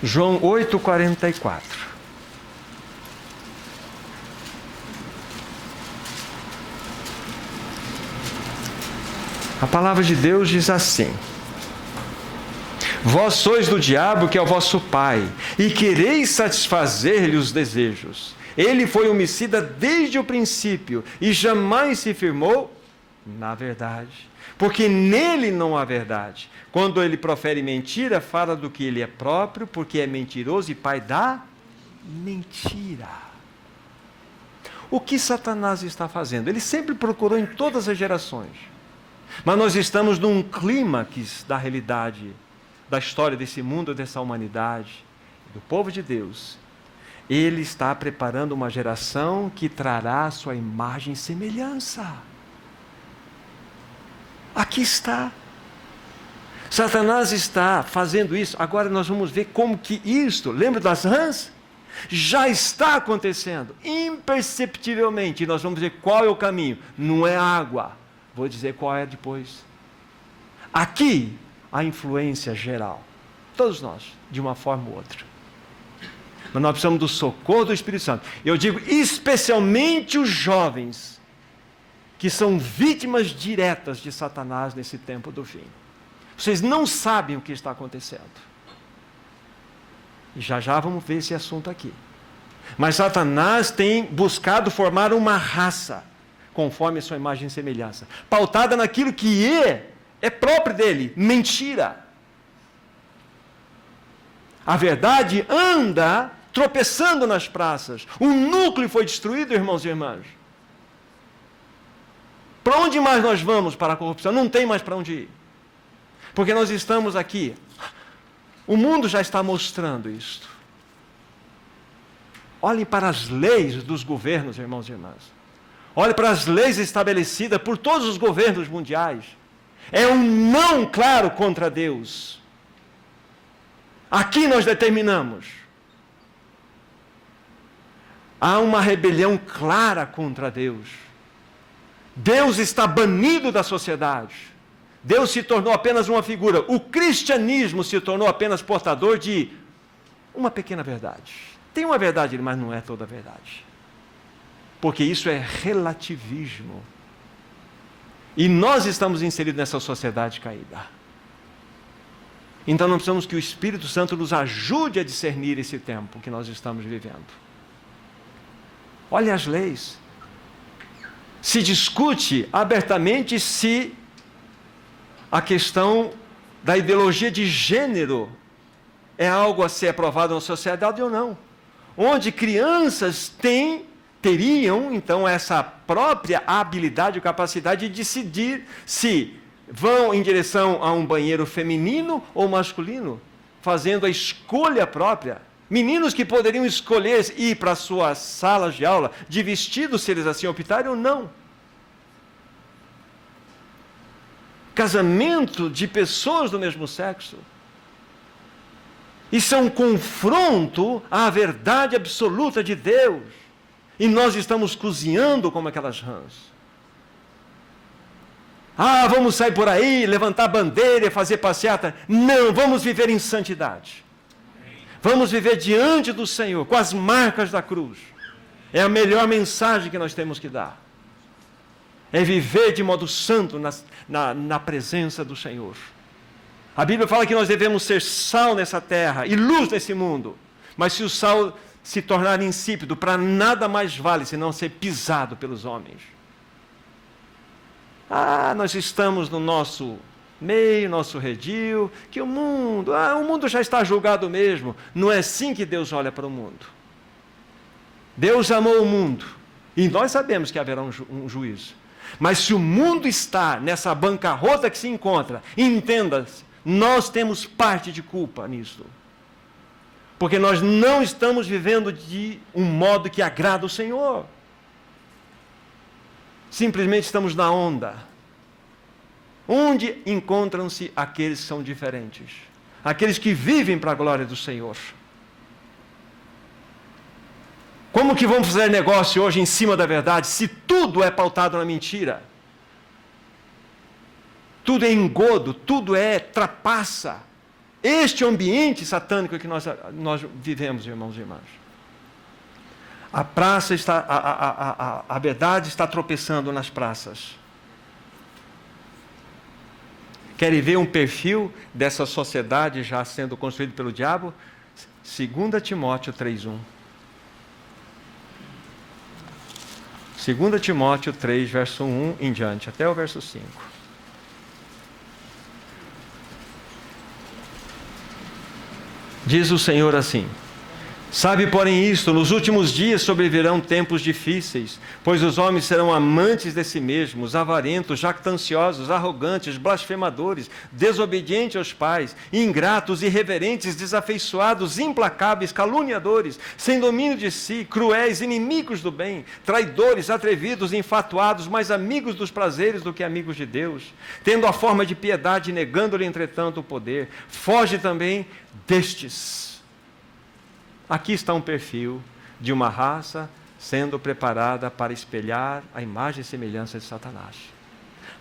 Speaker 1: João 8,44. A palavra de Deus diz assim: vós sois do diabo, que é o vosso pai, e quereis satisfazer-lhe os desejos. Ele foi homicida desde o princípio, e jamais se firmou na verdade, porque nele não há verdade. Quando ele profere mentira, fala do que ele é próprio, porque é mentiroso e pai da mentira. O que Satanás está fazendo? Ele sempre procurou em todas as gerações. Mas nós estamos num clímax da realidade, da história desse mundo, dessa humanidade, do povo de Deus. Ele está preparando uma geração que trará a sua imagem e semelhança. Aqui está. Satanás está fazendo isso. Agora nós vamos ver como que isto, lembra das rãs? Já está acontecendo, imperceptivelmente. E nós vamos ver qual é o caminho. Não é água. Vou dizer qual é depois. Aqui, a influência geral. Todos nós, de uma forma ou outra. Mas nós precisamos do socorro do Espírito Santo. Eu digo especialmente os jovens, que são vítimas diretas de Satanás nesse tempo do fim. Vocês não sabem o que está acontecendo. E já vamos ver esse assunto aqui. Mas Satanás tem buscado formar uma raça, conforme a sua imagem e semelhança, pautada naquilo que é próprio dele, mentira. A verdade anda tropeçando nas praças. O núcleo foi destruído, irmãos e irmãs. Para onde mais nós vamos para a corrupção? Não tem mais para onde ir. Porque nós estamos aqui. O mundo já está mostrando isto. Olhem para as leis dos governos, irmãos e irmãs. Olhem para as leis estabelecidas por todos os governos mundiais. É um não claro contra Deus. Aqui nós determinamos. Há uma rebelião clara contra Deus. Deus está banido da sociedade. Deus se tornou apenas uma figura. O cristianismo se tornou apenas portador de uma pequena verdade. Tem uma verdade, mas não é toda a verdade. Porque isso é relativismo. E nós estamos inseridos nessa sociedade caída. Então nós precisamos que o Espírito Santo nos ajude a discernir esse tempo que nós estamos vivendo. Olha as leis. Se discute abertamente se a questão da ideologia de gênero é algo a ser aprovado na sociedade ou não. Onde crianças teriam, então, essa própria habilidade e capacidade de decidir se vão em direção a um banheiro feminino ou masculino, fazendo a escolha própria. Meninos que poderiam escolher ir para suas salas de aula de vestido, se eles assim optarem ou não. Casamento de pessoas do mesmo sexo. Isso é um confronto à verdade absoluta de Deus. E nós estamos cozinhando como aquelas rãs. Vamos sair por aí, levantar bandeira e fazer passeata. Não, vamos viver em santidade. Vamos viver diante do Senhor, com as marcas da cruz. É a melhor mensagem que nós temos que dar. É viver de modo santo na presença do Senhor. A Bíblia fala que nós devemos ser sal nessa terra e luz nesse mundo. Mas se o sal se tornar insípido, para nada mais vale senão ser pisado pelos homens. Nós estamos no nosso meio, nosso redil, que o mundo já está julgado mesmo. Não é assim que Deus olha para o mundo. Deus amou o mundo, e nós sabemos que haverá um juízo. Mas se o mundo está nessa bancarrota que se encontra, entenda-se, nós temos parte de culpa nisso. Porque nós não estamos vivendo de um modo que agrada o Senhor. Simplesmente estamos na onda. Onde encontram-se aqueles que são diferentes? Aqueles que vivem para a glória do Senhor. Como que vamos fazer negócio hoje em cima da verdade, se tudo é pautado na mentira? Tudo é engodo, tudo é trapaça. Este ambiente satânico que nós vivemos, irmãos e irmãs. A praça está, a verdade está tropeçando nas praças. Querem ver um perfil dessa sociedade já sendo construído pelo diabo? 2 Timóteo 3:1. 2 Timóteo 3, verso 1 em diante, até o verso 5. Diz o Senhor assim: sabe, porém, isto, nos últimos dias sobrevirão tempos difíceis, pois os homens serão amantes de si mesmos, avarentos, jactanciosos, arrogantes, blasfemadores, desobedientes aos pais, ingratos, irreverentes, desafeiçoados, implacáveis, caluniadores, sem domínio de si, cruéis, inimigos do bem, traidores, atrevidos, infatuados, mais amigos dos prazeres do que amigos de Deus, tendo a forma de piedade, negando-lhe, entretanto, o poder. Foge também destes. Aqui está um perfil de uma raça sendo preparada para espelhar a imagem e semelhança de Satanás.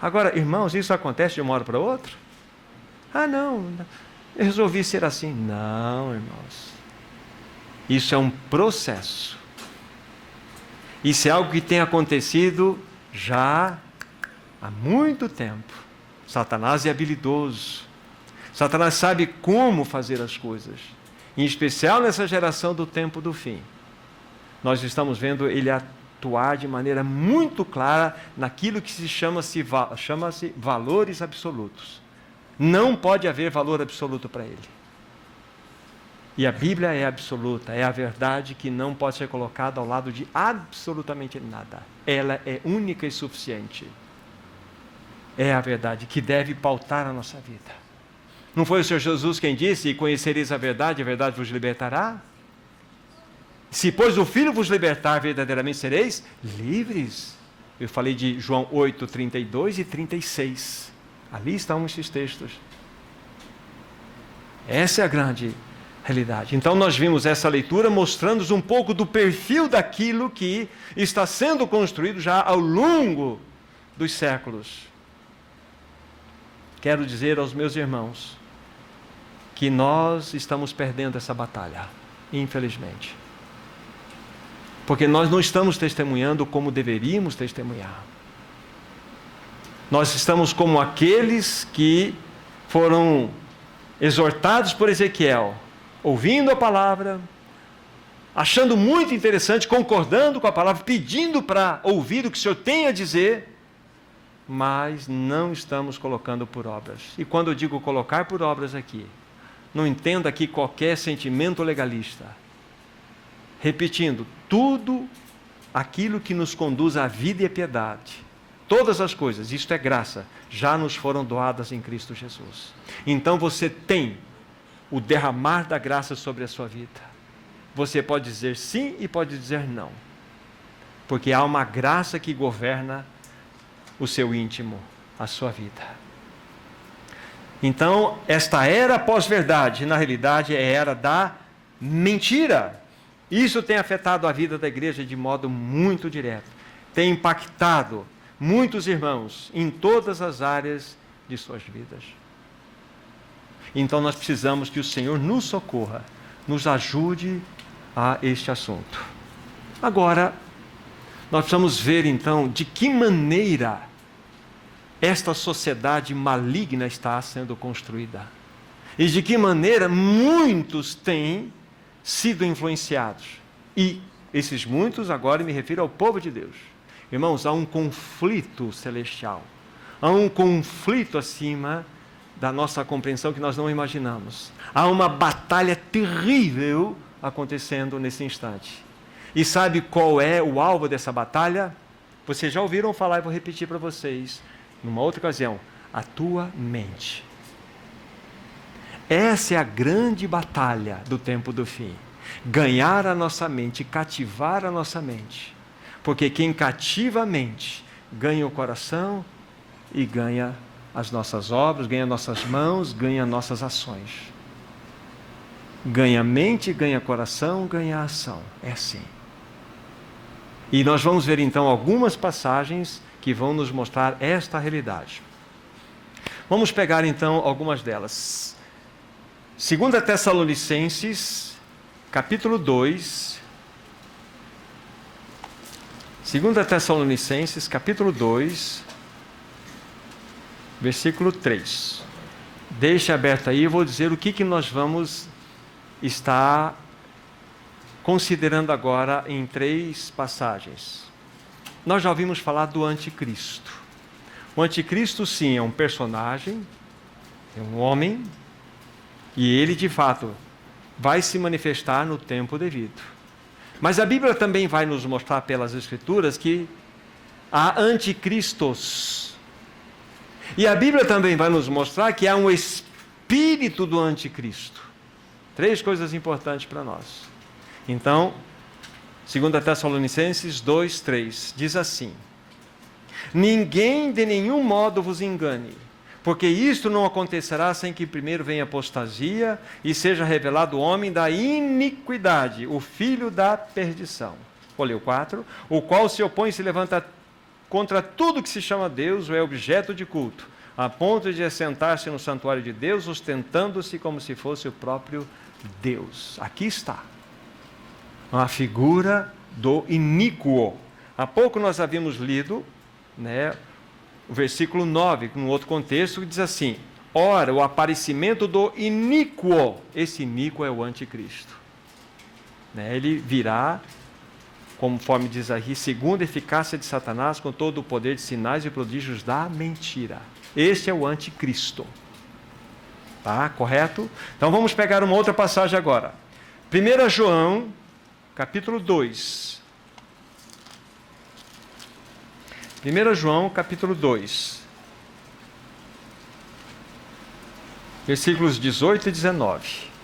Speaker 1: Agora, irmãos, isso acontece de uma hora para outra? Não, eu resolvi ser assim. Não, irmãos. Isso é um processo. Isso é algo que tem acontecido já há muito tempo. Satanás é habilidoso. Satanás sabe como fazer as coisas. Em especial nessa geração do tempo do fim. Nós estamos vendo ele atuar de maneira muito clara naquilo que chama-se valores absolutos. Não pode haver valor absoluto para ele. E a Bíblia é absoluta, é a verdade que não pode ser colocada ao lado de absolutamente nada. Ela é única e suficiente. É a verdade que deve pautar a nossa vida. Não foi o Senhor Jesus quem disse: e conhecereis a verdade vos libertará? Se, pois, o Filho vos libertar, verdadeiramente sereis livres. Eu falei de João 8, 32 e 36. Ali estão esses textos. Essa é a grande realidade. Então nós vimos essa leitura mostrando-nos um pouco do perfil daquilo que está sendo construído já ao longo dos séculos. Quero dizer aos meus irmãos que nós estamos perdendo essa batalha, infelizmente. Porque nós não estamos testemunhando como deveríamos testemunhar. Nós estamos como aqueles que foram exortados por Ezequiel, ouvindo a palavra, achando muito interessante, concordando com a palavra, pedindo para ouvir o que o Senhor tem a dizer, mas não estamos colocando por obras. E quando eu digo colocar por obras aqui, não entenda aqui qualquer sentimento legalista. Repetindo, tudo aquilo que nos conduz à vida e à piedade, todas as coisas, isto é graça, já nos foram doadas em Cristo Jesus. Então você tem o derramar da graça sobre a sua vida. Você pode dizer sim e pode dizer não. Porque há uma graça que governa o seu íntimo, a sua vida. Então, esta era pós-verdade, na realidade, é a era da mentira. Isso tem afetado a vida da igreja de modo muito direto. Tem impactado muitos irmãos em todas as áreas de suas vidas. Então nós precisamos que o Senhor nos socorra, nos ajude a este assunto. Agora, nós precisamos ver então de que maneira esta sociedade maligna está sendo construída. E de que maneira muitos têm sido influenciados. E esses muitos, agora me refiro ao povo de Deus. Irmãos, há um conflito celestial. Há um conflito acima da nossa compreensão que nós não imaginamos. Há uma batalha terrível acontecendo nesse instante. E sabe qual é o alvo dessa batalha? Vocês já ouviram falar, e vou repetir para vocês, numa outra ocasião. A tua mente. Essa é a grande batalha do tempo do fim. Ganhar a nossa mente, cativar a nossa mente. Porque quem cativa a mente, ganha o coração e ganha as nossas obras, ganha nossas mãos, ganha nossas ações. Ganha mente, ganha coração, ganha ação. É assim. E nós vamos ver então algumas passagens que vão nos mostrar esta realidade. Vamos pegar então algumas delas. 2 Tessalonicenses, capítulo 2. 2 Tessalonicenses, capítulo 2, versículo 3. Deixe aberto aí, eu vou dizer o que nós vamos estar considerando agora em 3 passagens. Nós já ouvimos falar do anticristo. O anticristo, sim, é um personagem, é um homem, e ele, de fato, vai se manifestar no tempo devido. Mas a Bíblia também vai nos mostrar pelas Escrituras que há anticristos. E a Bíblia também vai nos mostrar que há um espírito do anticristo. 3 coisas importantes para nós. Então, 2 Tessalonicenses 2, 3, diz assim: ninguém de nenhum modo vos engane, porque isto não acontecerá sem que primeiro venha apostasia e seja revelado o homem da iniquidade, o filho da perdição. Olha o 4, o qual se opõe e se levanta contra tudo que se chama Deus ou é objeto de culto, a ponto de assentar-se no santuário de Deus, ostentando-se como se fosse o próprio Deus. Aqui está. Uma figura do iníquo. Há pouco nós havíamos lido, né, o versículo 9, num outro contexto, que diz assim: ora, o aparecimento do iníquo. Esse iníquo é o anticristo. Né, ele virá, conforme diz aqui, segundo a eficácia de Satanás, com todo o poder de sinais e prodígios da mentira. Este é o anticristo. Tá? Correto? Então vamos pegar uma outra passagem agora. 1 João, capítulo 2. 1 João, capítulo 2. Versículos 18 e 19.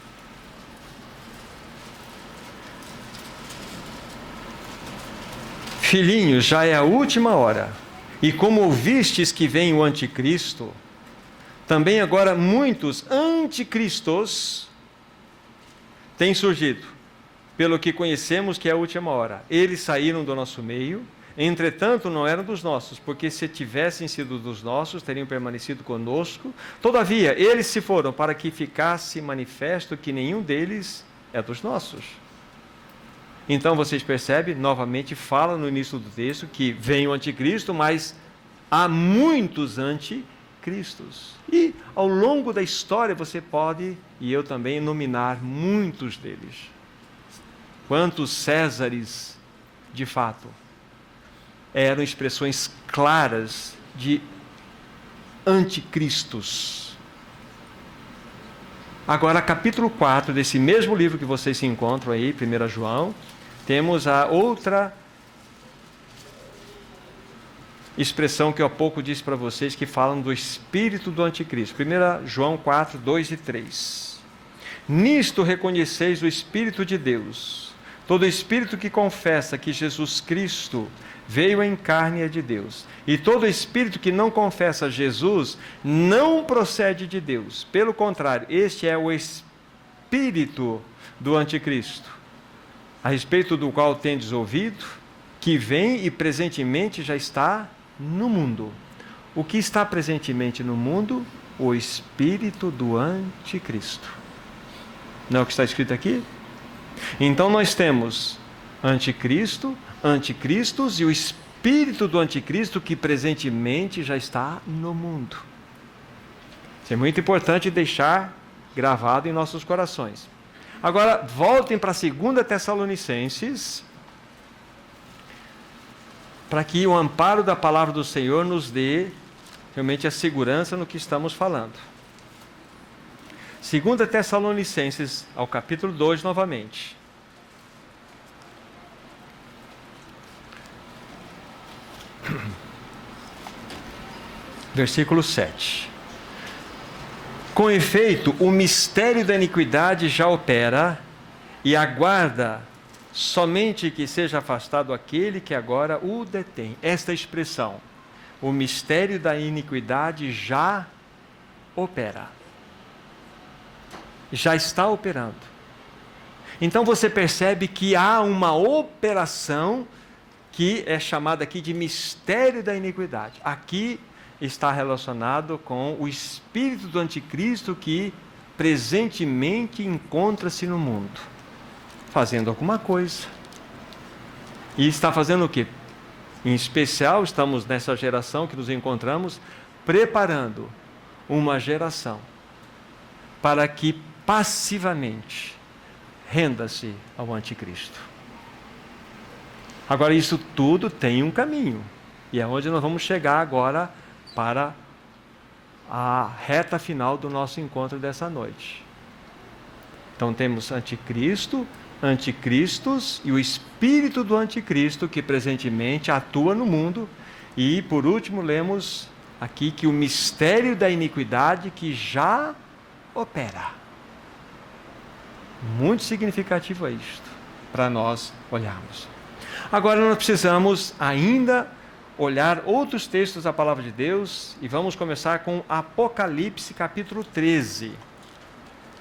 Speaker 1: Filhinhos, já é a última hora. E como ouvistes que vem o anticristo, também agora muitos anticristos têm surgido, pelo que conhecemos que é a última hora. Eles saíram do nosso meio, entretanto não eram dos nossos, porque se tivessem sido dos nossos, teriam permanecido conosco. Todavia, eles se foram para que ficasse manifesto que nenhum deles é dos nossos. Então vocês percebem, novamente fala no início do texto que vem o anticristo, mas há muitos anticristos. E ao longo da história você pode, e eu também, nominar muitos deles. Quantos Césares, de fato, eram expressões claras de anticristos. Agora, capítulo 4 desse mesmo livro que vocês se encontram aí, 1 João, temos a outra expressão que eu há pouco disse para vocês, que falam do espírito do anticristo. 1 João 4, 2 e 3. Nisto reconheceis o Espírito de Deus. Todo espírito que confessa que Jesus Cristo veio em carne é de Deus. E todo espírito que não confessa Jesus não procede de Deus. Pelo contrário, este é o espírito do anticristo, a respeito do qual tendes ouvido, que vem e presentemente já está no mundo. O que está presentemente no mundo? O espírito do anticristo. Não é o que está escrito aqui? Então nós temos anticristo, anticristos e o espírito do anticristo que presentemente já está no mundo. Isso é muito importante deixar gravado em nossos corações. Agora, voltem para 2 Tessalonicenses, para que o amparo da palavra do Senhor nos dê realmente a segurança no que estamos falando. 2 Tessalonicenses, ao capítulo 2 novamente. Versículo 7. Com efeito, o mistério da iniquidade já opera e aguarda somente que seja afastado aquele que agora o detém. Esta expressão, o mistério da iniquidade já opera. Já está operando. Então você percebe que há uma operação que é chamada aqui de mistério da iniquidade. Aqui está relacionado com o espírito do anticristo que presentemente encontra-se no mundo, fazendo alguma coisa. E está fazendo o quê? Em especial, estamos nessa geração que nos encontramos, preparando uma geração para que passivamente renda-se ao anticristo. Agora, isso tudo tem um caminho, e é onde nós vamos chegar agora para a reta final do nosso encontro dessa noite. Então temos anticristo, anticristos e o espírito do anticristo que presentemente atua no mundo. E por último lemos aqui que o mistério da iniquidade que já opera. Muito significativo é isto, para nós olharmos. Agora nós precisamos ainda olhar outros textos da palavra de Deus e vamos começar com Apocalipse capítulo 13.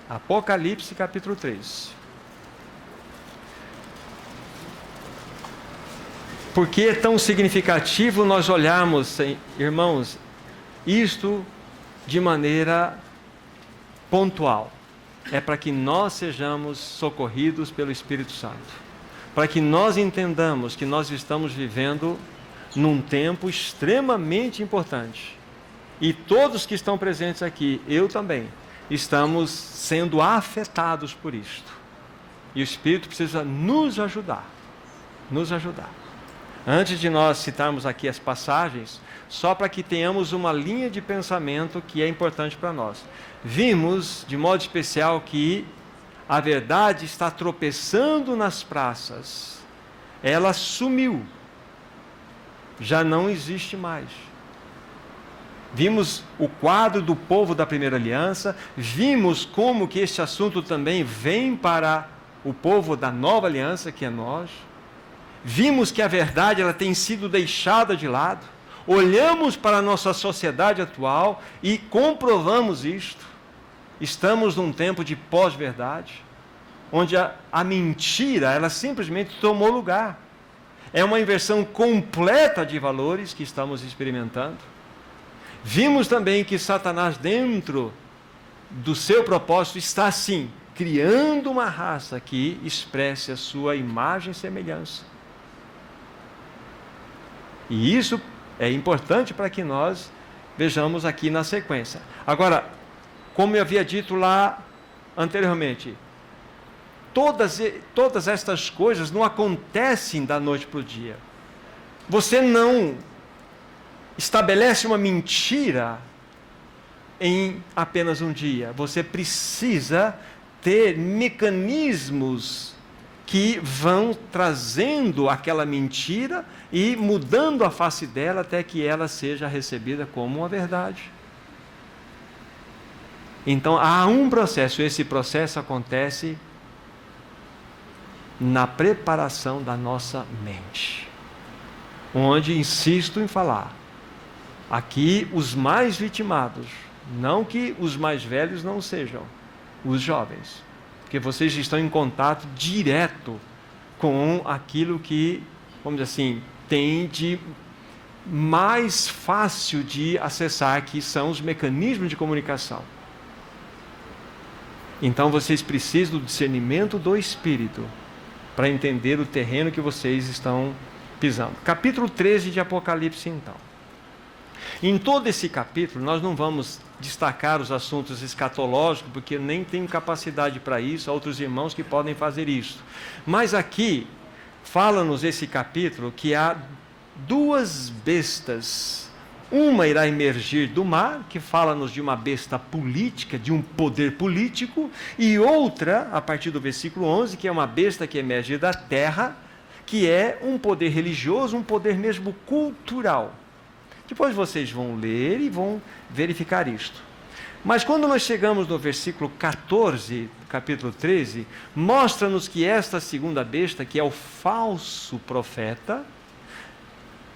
Speaker 1: Apocalipse capítulo 13. Por que é tão significativo nós olharmos, irmãos, isto de maneira pontual? É para que nós sejamos socorridos pelo Espírito Santo. para que nós entendamos que nós estamos vivendo num tempo extremamente importante. E todos que estão presentes aqui, eu também, estamos sendo afetados por isto. E o Espírito precisa nos ajudar. Nos ajudar. Antes de nós citarmos aqui as passagens, só para que tenhamos uma linha de pensamento que é importante para nós. Vimos, de modo especial, que a verdade está tropeçando nas praças. Ela sumiu. Já não existe mais. Vimos o quadro do povo da primeira aliança, vimos como que este assunto também vem para o povo da nova aliança, que é nós. Vimos que a verdade ela tem sido deixada de lado. Olhamos para a nossa sociedade atual e comprovamos isto. Estamos num tempo de pós-verdade, onde a mentira ela simplesmente tomou lugar. É uma inversão completa de valores que estamos experimentando. Vimos também que Satanás, dentro do seu propósito, está sim criando uma raça que expresse a sua imagem e semelhança. E isso é importante para que nós vejamos aqui na sequência. Agora, como eu havia dito lá anteriormente, todas estas coisas não acontecem da noite para o dia. Você não estabelece uma mentira em apenas um dia. Você precisa ter mecanismos que vão trazendo aquela mentira e mudando a face dela até que ela seja recebida como uma verdade. Então há um processo, esse processo acontece na preparação da nossa mente, onde insisto em falar, aqui os mais vitimados, não que os mais velhos não sejam, os jovens, porque vocês estão em contato direto com aquilo que, vamos dizer assim, tem de mais fácil de acessar, que são os mecanismos de comunicação. Então vocês precisam do discernimento do Espírito para entender o terreno que vocês estão pisando. Capítulo 13 de Apocalipse, então. Em todo esse capítulo, nós não vamos destacar os assuntos escatológicos, porque eu nem tenho capacidade para isso, há outros irmãos que podem fazer isso. Mas aqui, fala-nos esse capítulo que há duas bestas. Uma irá emergir do mar, que fala-nos de uma besta política, de um poder político, e outra, a partir do versículo 11, que é uma besta que emerge da terra, que é um poder religioso, um poder mesmo cultural. Depois vocês vão ler e vão verificar isto. Mas quando nós chegamos no versículo 14, capítulo 13, mostra-nos que esta segunda besta, que é o falso profeta,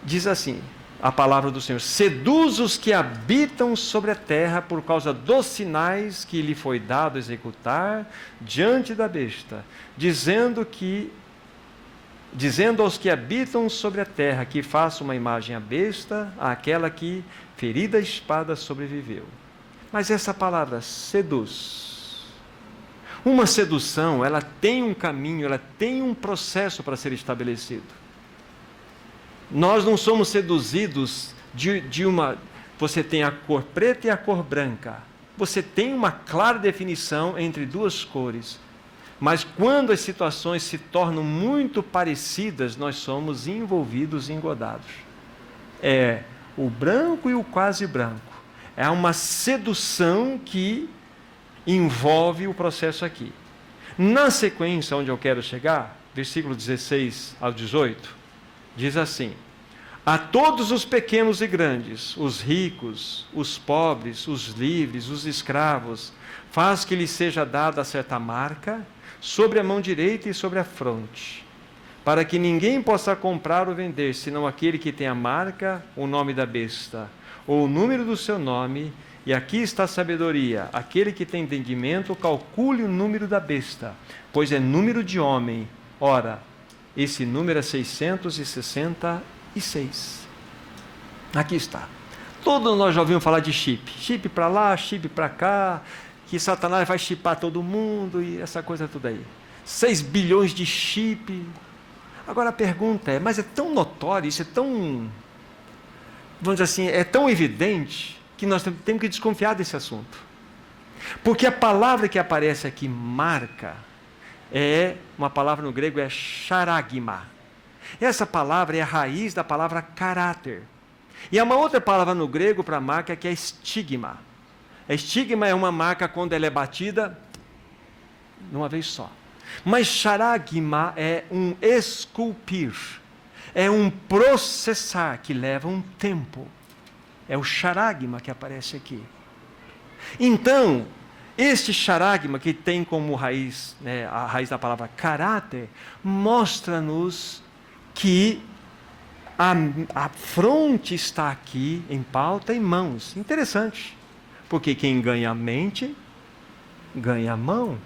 Speaker 1: diz assim, a palavra do Senhor: seduz os que habitam sobre a terra por causa dos sinais que lhe foi dado executar diante da besta, dizendo aos que habitam sobre a terra que faça uma imagem à besta, àquela que, ferida a espada, sobreviveu. Mas essa palavra seduz, uma sedução, ela tem um caminho, ela tem um processo para ser estabelecido. Nós não somos seduzidos de uma... Você tem a cor preta e a cor branca. Você tem uma clara definição entre duas cores. Mas quando as situações se tornam muito parecidas, nós somos envolvidos e engodados. É o branco e o quase branco. É uma sedução que envolve o processo aqui. Na sequência, onde eu quero chegar, versículo 16 ao 18... diz assim: a todos os pequenos e grandes, os ricos, os pobres, os livres, os escravos, faz que lhes seja dada certa marca sobre a mão direita e sobre a fronte, para que ninguém possa comprar ou vender, senão aquele que tem a marca, o nome da besta, ou o número do seu nome. E aqui está a sabedoria: aquele que tem entendimento, calcule o número da besta, pois é número de homem. Ora, esse número é 666. Aqui está. Todos nós já ouvimos falar de chip. Chip para lá, chip para cá, que Satanás vai chipar todo mundo e essa coisa toda aí. 6 bilhões de chip. Agora a pergunta é, mas é tão notório, isso é tão, vamos dizer assim, é tão evidente, que nós temos que desconfiar desse assunto. Porque a palavra que aparece aqui, marca, é uma palavra no grego, é charagma. Essa palavra é a raiz da palavra caráter. E há uma outra palavra no grego para marca que é estigma. Estigma é uma marca quando ela é batida de uma vez só. Mas charagma é um esculpir, é um processar que leva um tempo. É o charagma que aparece aqui. Então, este charagma que tem como raiz, né, a raiz da palavra caráter, mostra-nos que a fronte está aqui em pauta e mãos. Interessante, porque quem ganha a mente, ganha a mão.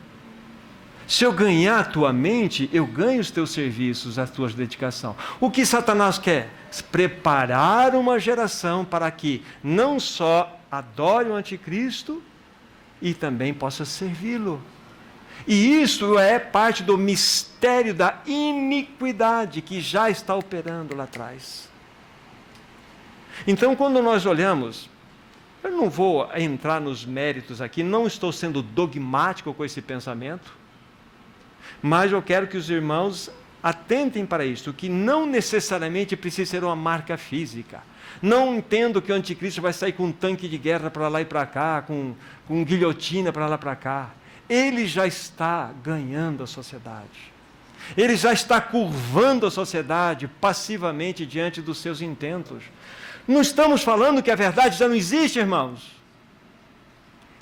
Speaker 1: Se eu ganhar a tua mente, eu ganho os teus serviços, a tua dedicação. O que Satanás quer? Preparar uma geração para que não só adore o anticristo, e também possa servi-lo. E isso é parte do mistério da iniquidade que já está operando lá atrás. Então, quando nós olhamos, eu não vou entrar nos méritos aqui, não estou sendo dogmático com esse pensamento, mas eu quero que os irmãos atentem para isso, que não necessariamente precisa ser uma marca física. Não entendo que o anticristo vai sair com um tanque de guerra para lá e para cá, com guilhotina para lá e para cá. Ele já está ganhando a sociedade. Ele já está curvando a sociedade passivamente diante dos seus intentos. Não estamos falando que a verdade já não existe, irmãos.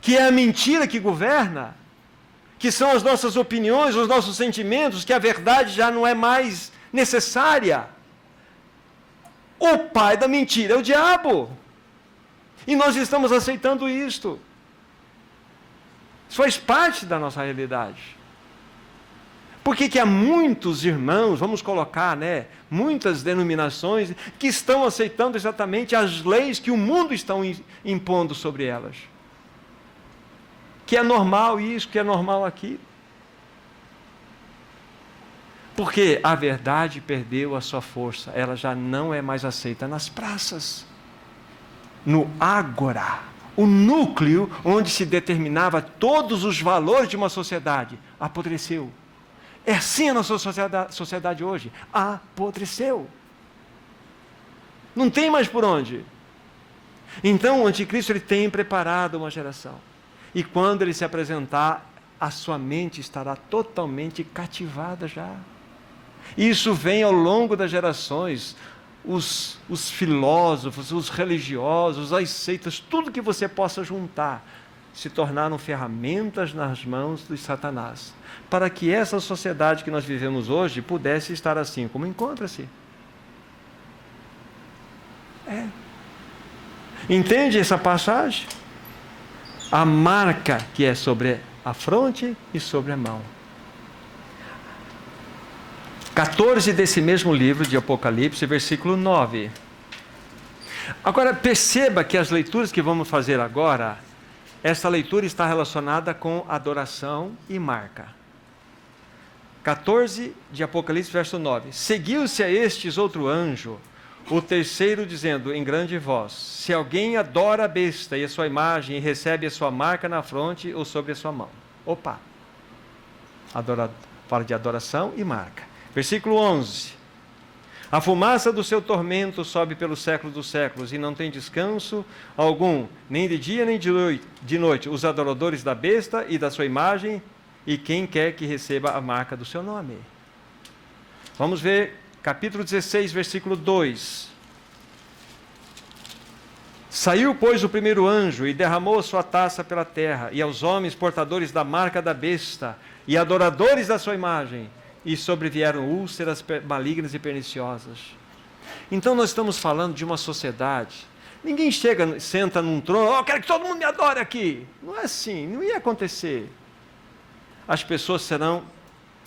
Speaker 1: Que é a mentira que governa. Que são as nossas opiniões, os nossos sentimentos, que a verdade já não é mais necessária. O pai da mentira é o diabo. E nós estamos aceitando isto. Isso faz parte da nossa realidade. Por que há muitos irmãos, vamos colocar, né, muitas denominações, que estão aceitando exatamente as leis que o mundo está impondo sobre elas? Que é normal isso, que é normal aquilo. Porque a verdade perdeu a sua força, ela já não é mais aceita nas praças, no ágora, o núcleo onde se determinava todos os valores de uma sociedade, apodreceu. É assim a nossa sociedade hoje, apodreceu. Não tem mais por onde. Então o anticristo ele tem preparado uma geração. E quando ele se apresentar, a sua mente estará totalmente cativada já. Isso vem ao longo das gerações. Os filósofos, os religiosos, as seitas, tudo que você possa juntar, se tornaram ferramentas nas mãos de Satanás. Para que essa sociedade que nós vivemos hoje pudesse estar assim como encontra-se. Entende essa passagem? A marca que é sobre a fronte e sobre a mão. 14 desse mesmo livro de Apocalipse, versículo 9. Agora perceba que as leituras que vamos fazer agora, essa leitura está relacionada com adoração e marca. 14 de Apocalipse, verso 9. Seguiu-se a estes outro anjo, o terceiro, dizendo em grande voz: se alguém adora a besta e a sua imagem e recebe a sua marca na fronte ou sobre a sua mão. Opa! Fala de adoração e marca. Versículo 11. A fumaça do seu tormento sobe pelos séculos dos séculos e não tem descanso algum, nem de dia nem de noite, os adoradores da besta e da sua imagem e quem quer que receba a marca do seu nome. Vamos ver capítulo 16, versículo 2. Saiu, pois, o primeiro anjo e derramou a sua taça pela terra, e aos homens portadores da marca da besta e adoradores da sua imagem, e sobrevieram úlceras malignas e perniciosas. Então nós estamos falando de uma sociedade. Ninguém chega, senta num trono, eu quero que todo mundo me adore aqui. Não é assim, não ia acontecer. As pessoas serão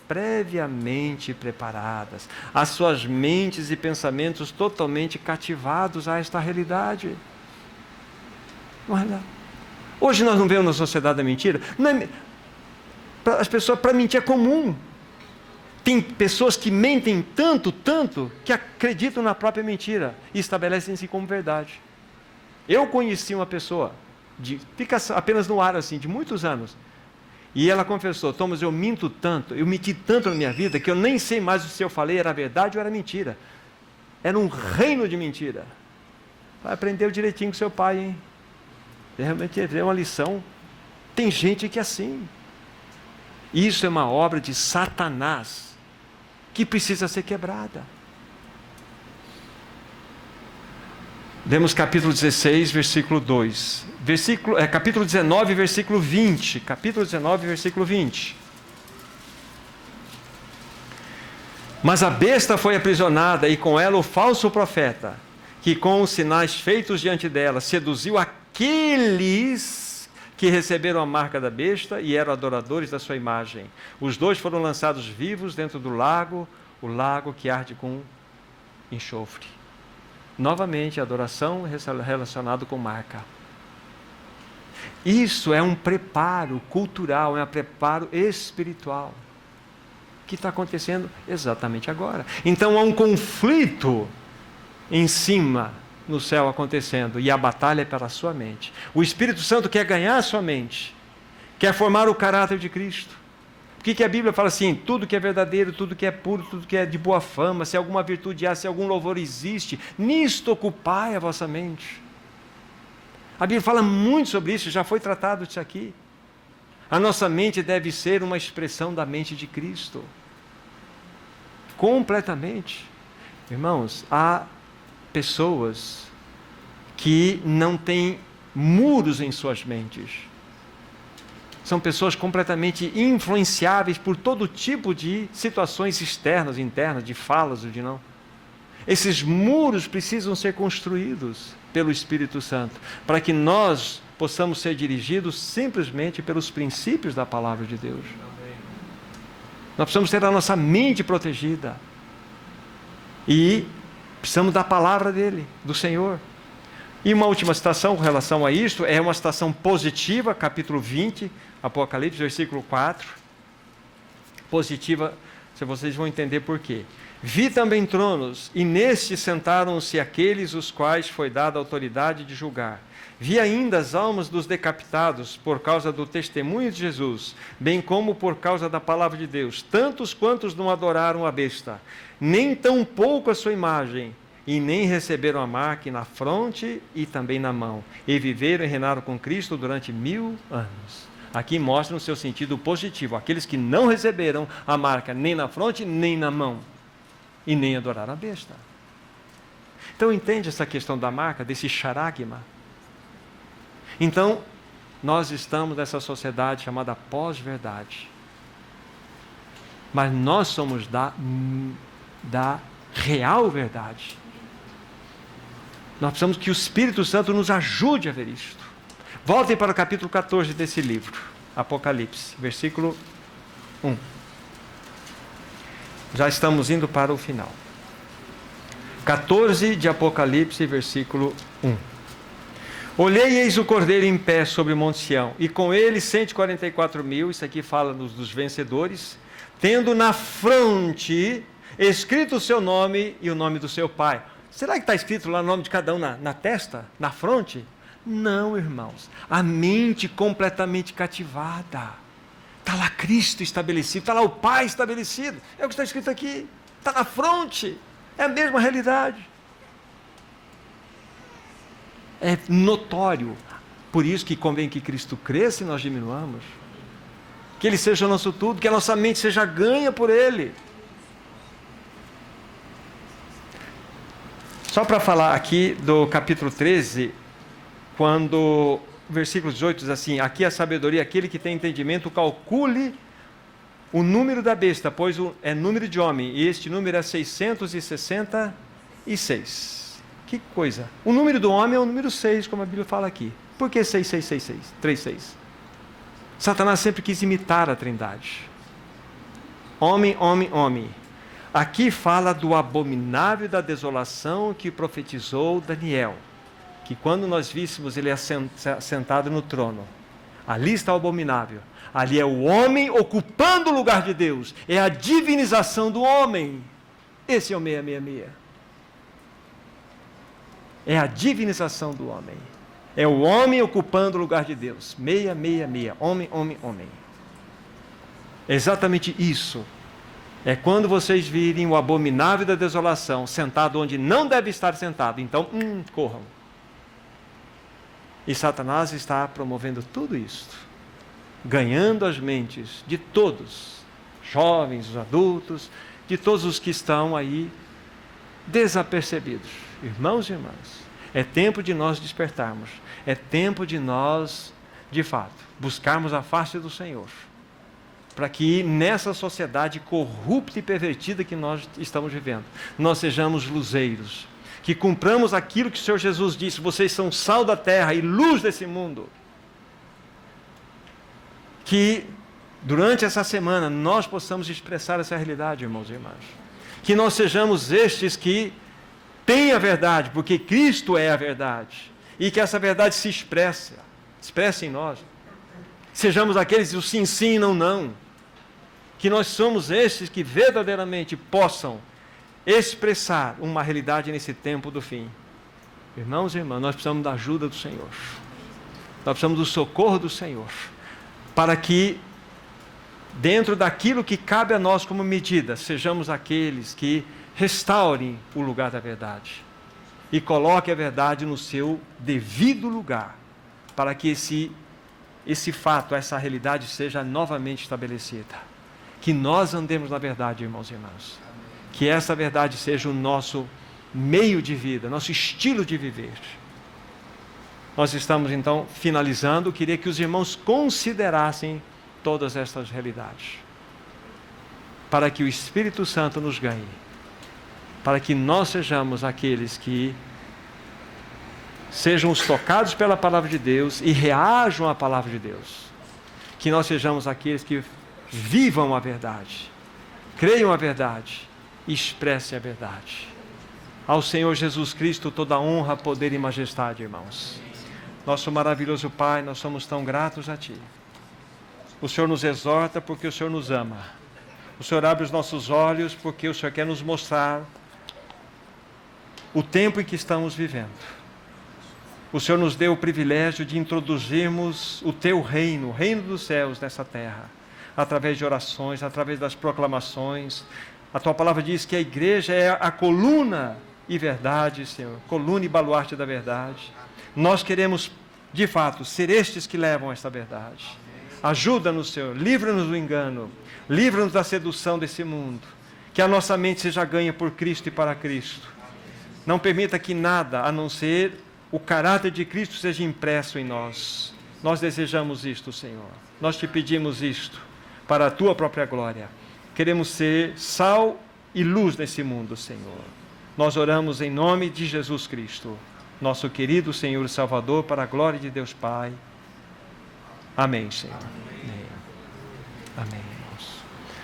Speaker 1: previamente preparadas, as suas mentes e pensamentos totalmente cativados a esta realidade. Não é verdade? Hoje nós não vemos na sociedade da mentira. As pessoas, para mentir é comum. Tem pessoas que mentem tanto, que acreditam na própria mentira e estabelecem-se como verdade. Eu conheci uma pessoa, fica apenas no ar assim, de muitos anos, e ela confessou: Thomas, eu minto tanto, eu menti tanto na minha vida, que eu nem sei mais se eu falei era verdade ou era mentira. Era um reino de mentira. Aprendeu direitinho com seu pai, hein? Realmente é uma lição. Tem gente que é assim. Isso é uma obra de Satanás, que precisa ser quebrada. Lemos capítulo 16, versículo 2. Capítulo 19, versículo 20. Capítulo 19, versículo 20. Mas a besta foi aprisionada, e com ela o falso profeta, que com os sinais feitos diante dela, seduziu aqueles que receberam a marca da besta e eram adoradores da sua imagem. Os dois foram lançados vivos dentro do lago, o lago que arde com enxofre. Novamente, adoração relacionada com marca. Isso é um preparo cultural, é um preparo espiritual, que está acontecendo exatamente agora. Então há um conflito em cima, no céu acontecendo, e a batalha é pela sua mente. O Espírito Santo quer ganhar a sua mente, quer formar o caráter de Cristo. Por que a Bíblia fala assim? Tudo que é verdadeiro, tudo que é puro, tudo que é de boa fama, se alguma virtude há, se algum louvor existe, nisto ocupai a vossa mente. A Bíblia fala muito sobre isso, já foi tratado isso aqui. A nossa mente deve ser uma expressão da mente de Cristo. Completamente. Irmãos, há pessoas que não têm muros em suas mentes. São pessoas completamente influenciáveis por todo tipo de situações externas, internas, de falas ou de não. Esses muros precisam ser construídos pelo Espírito Santo, para que nós possamos ser dirigidos simplesmente pelos princípios da palavra de Deus. Nós precisamos ter a nossa mente protegida. E precisamos da palavra dele, do Senhor. E uma última citação com relação a isto, é uma citação positiva, capítulo 20, Apocalipse, versículo 4. Positiva, se vocês vão entender por quê. Vi também tronos, e nestes sentaram-se aqueles os quais foi dada a autoridade de julgar. Vi ainda as almas dos decapitados por causa do testemunho de Jesus, bem como por causa da palavra de Deus, tantos quantos não adoraram a besta, nem tampouco a sua imagem, e nem receberam a marca na fronte e também na mão, e viveram e reinaram com Cristo durante 1000 anos. Aqui mostra no seu sentido positivo, aqueles que não receberam a marca nem na fronte, nem na mão, e nem adoraram a besta. Então entende essa questão da marca, desse charagma? Então, nós estamos nessa sociedade chamada pós-verdade. Mas nós somos da real verdade. Nós precisamos que o Espírito Santo nos ajude a ver isto. Voltem para o capítulo 14 desse livro, Apocalipse, versículo 1. Já estamos indo para o final. 14 de Apocalipse, versículo 1. Olhei e eis o Cordeiro em pé sobre o Monte Sião, e com ele 144.000, isso aqui fala dos vencedores, tendo na fronte escrito o seu nome e o nome do seu Pai. Será que está escrito lá o nome de cada um na testa, na fronte? Não, irmãos. A mente completamente cativada. Está lá Cristo estabelecido, está lá o Pai estabelecido. É o que está escrito aqui. Está na fronte. É a mesma realidade. É notório. Por isso que convém que Cristo cresça e nós diminuamos. Que Ele seja o nosso tudo, que a nossa mente seja ganha por Ele. Só para falar aqui do capítulo 13, quando o versículo 18 diz assim: aqui a sabedoria, aquele que tem entendimento, calcule o número da besta, pois é número de homem, e este número é 666. Que coisa! O número do homem é o número 6, como a Bíblia fala aqui. Por que 6666? 36. Satanás sempre quis imitar a Trindade. Homem, homem, homem. Aqui fala do abominável da desolação que profetizou Daniel, que quando nós víssemos ele assentado no trono, Ali está o abominável. Ali é o homem ocupando o lugar de Deus. É a divinização do homem. Esse é o 666. É a divinização do homem. É o homem ocupando o lugar de Deus. 666. Homem, homem, homem. É exatamente isso. É quando vocês virem o abominável da desolação sentado onde não deve estar sentado. Então, corram. E Satanás está promovendo tudo isso, ganhando as mentes de todos, jovens, os adultos, de todos os que estão aí desapercebidos. Irmãos e irmãs, é tempo de nós despertarmos, é tempo de nós, de fato, buscarmos a face do Senhor, para que nessa sociedade corrupta e pervertida que nós estamos vivendo, nós sejamos luzeiros, que cumpramos aquilo que o Senhor Jesus disse: vocês são sal da terra e luz desse mundo. Que durante essa semana nós possamos expressar essa realidade, irmãos e irmãs. Que nós sejamos estes que têm a verdade, porque Cristo é a verdade, e que essa verdade se expresse em nós. Sejamos aqueles o sim, sim, não, não. Que nós somos estes que verdadeiramente possam expressar uma realidade nesse tempo do fim. Irmãos e irmãs, nós precisamos da ajuda do Senhor. Nós precisamos do socorro do Senhor, para que, dentro daquilo que cabe a nós como medida, sejamos aqueles que restaurem o lugar da verdade e coloquem a verdade no seu devido lugar, para que esse fato, essa realidade seja novamente estabelecida. Que nós andemos na verdade, irmãos e irmãs. Que essa verdade seja o nosso meio de vida, nosso estilo de viver. Nós estamos então finalizando. Queria que os irmãos considerassem todas estas realidades, para que o Espírito Santo nos ganhe, para que nós sejamos aqueles que sejam os tocados pela palavra de Deus e reajam à palavra de Deus. Que nós sejamos aqueles que vivam a verdade, creiam a verdade, expresse a verdade. Ao Senhor Jesus Cristo toda honra, poder e majestade, irmãos. Nosso maravilhoso Pai, nós somos tão gratos a Ti. O Senhor nos exorta porque o Senhor nos ama. O Senhor abre os nossos olhos porque o Senhor quer nos mostrar o tempo em que estamos vivendo. O Senhor nos deu o privilégio de introduzirmos o Teu reino, o reino dos céus nessa terra, através de orações, através das proclamações. A Tua palavra diz que a igreja é a coluna e verdade, Senhor, coluna e baluarte da verdade. Nós queremos, de fato, ser estes que levam esta verdade. Ajuda-nos, Senhor, livra-nos do engano, livra-nos da sedução desse mundo, que a nossa mente seja ganha por Cristo e para Cristo. Não permita que nada, a não ser o caráter de Cristo, seja impresso em nós. Nós desejamos isto, Senhor. Nós te pedimos isto, para a Tua própria glória. Queremos ser sal e luz nesse mundo, Senhor. Nós oramos em nome de Jesus Cristo, nosso querido Senhor e Salvador, para a glória de Deus Pai. Amém, Senhor. Amém. Amém.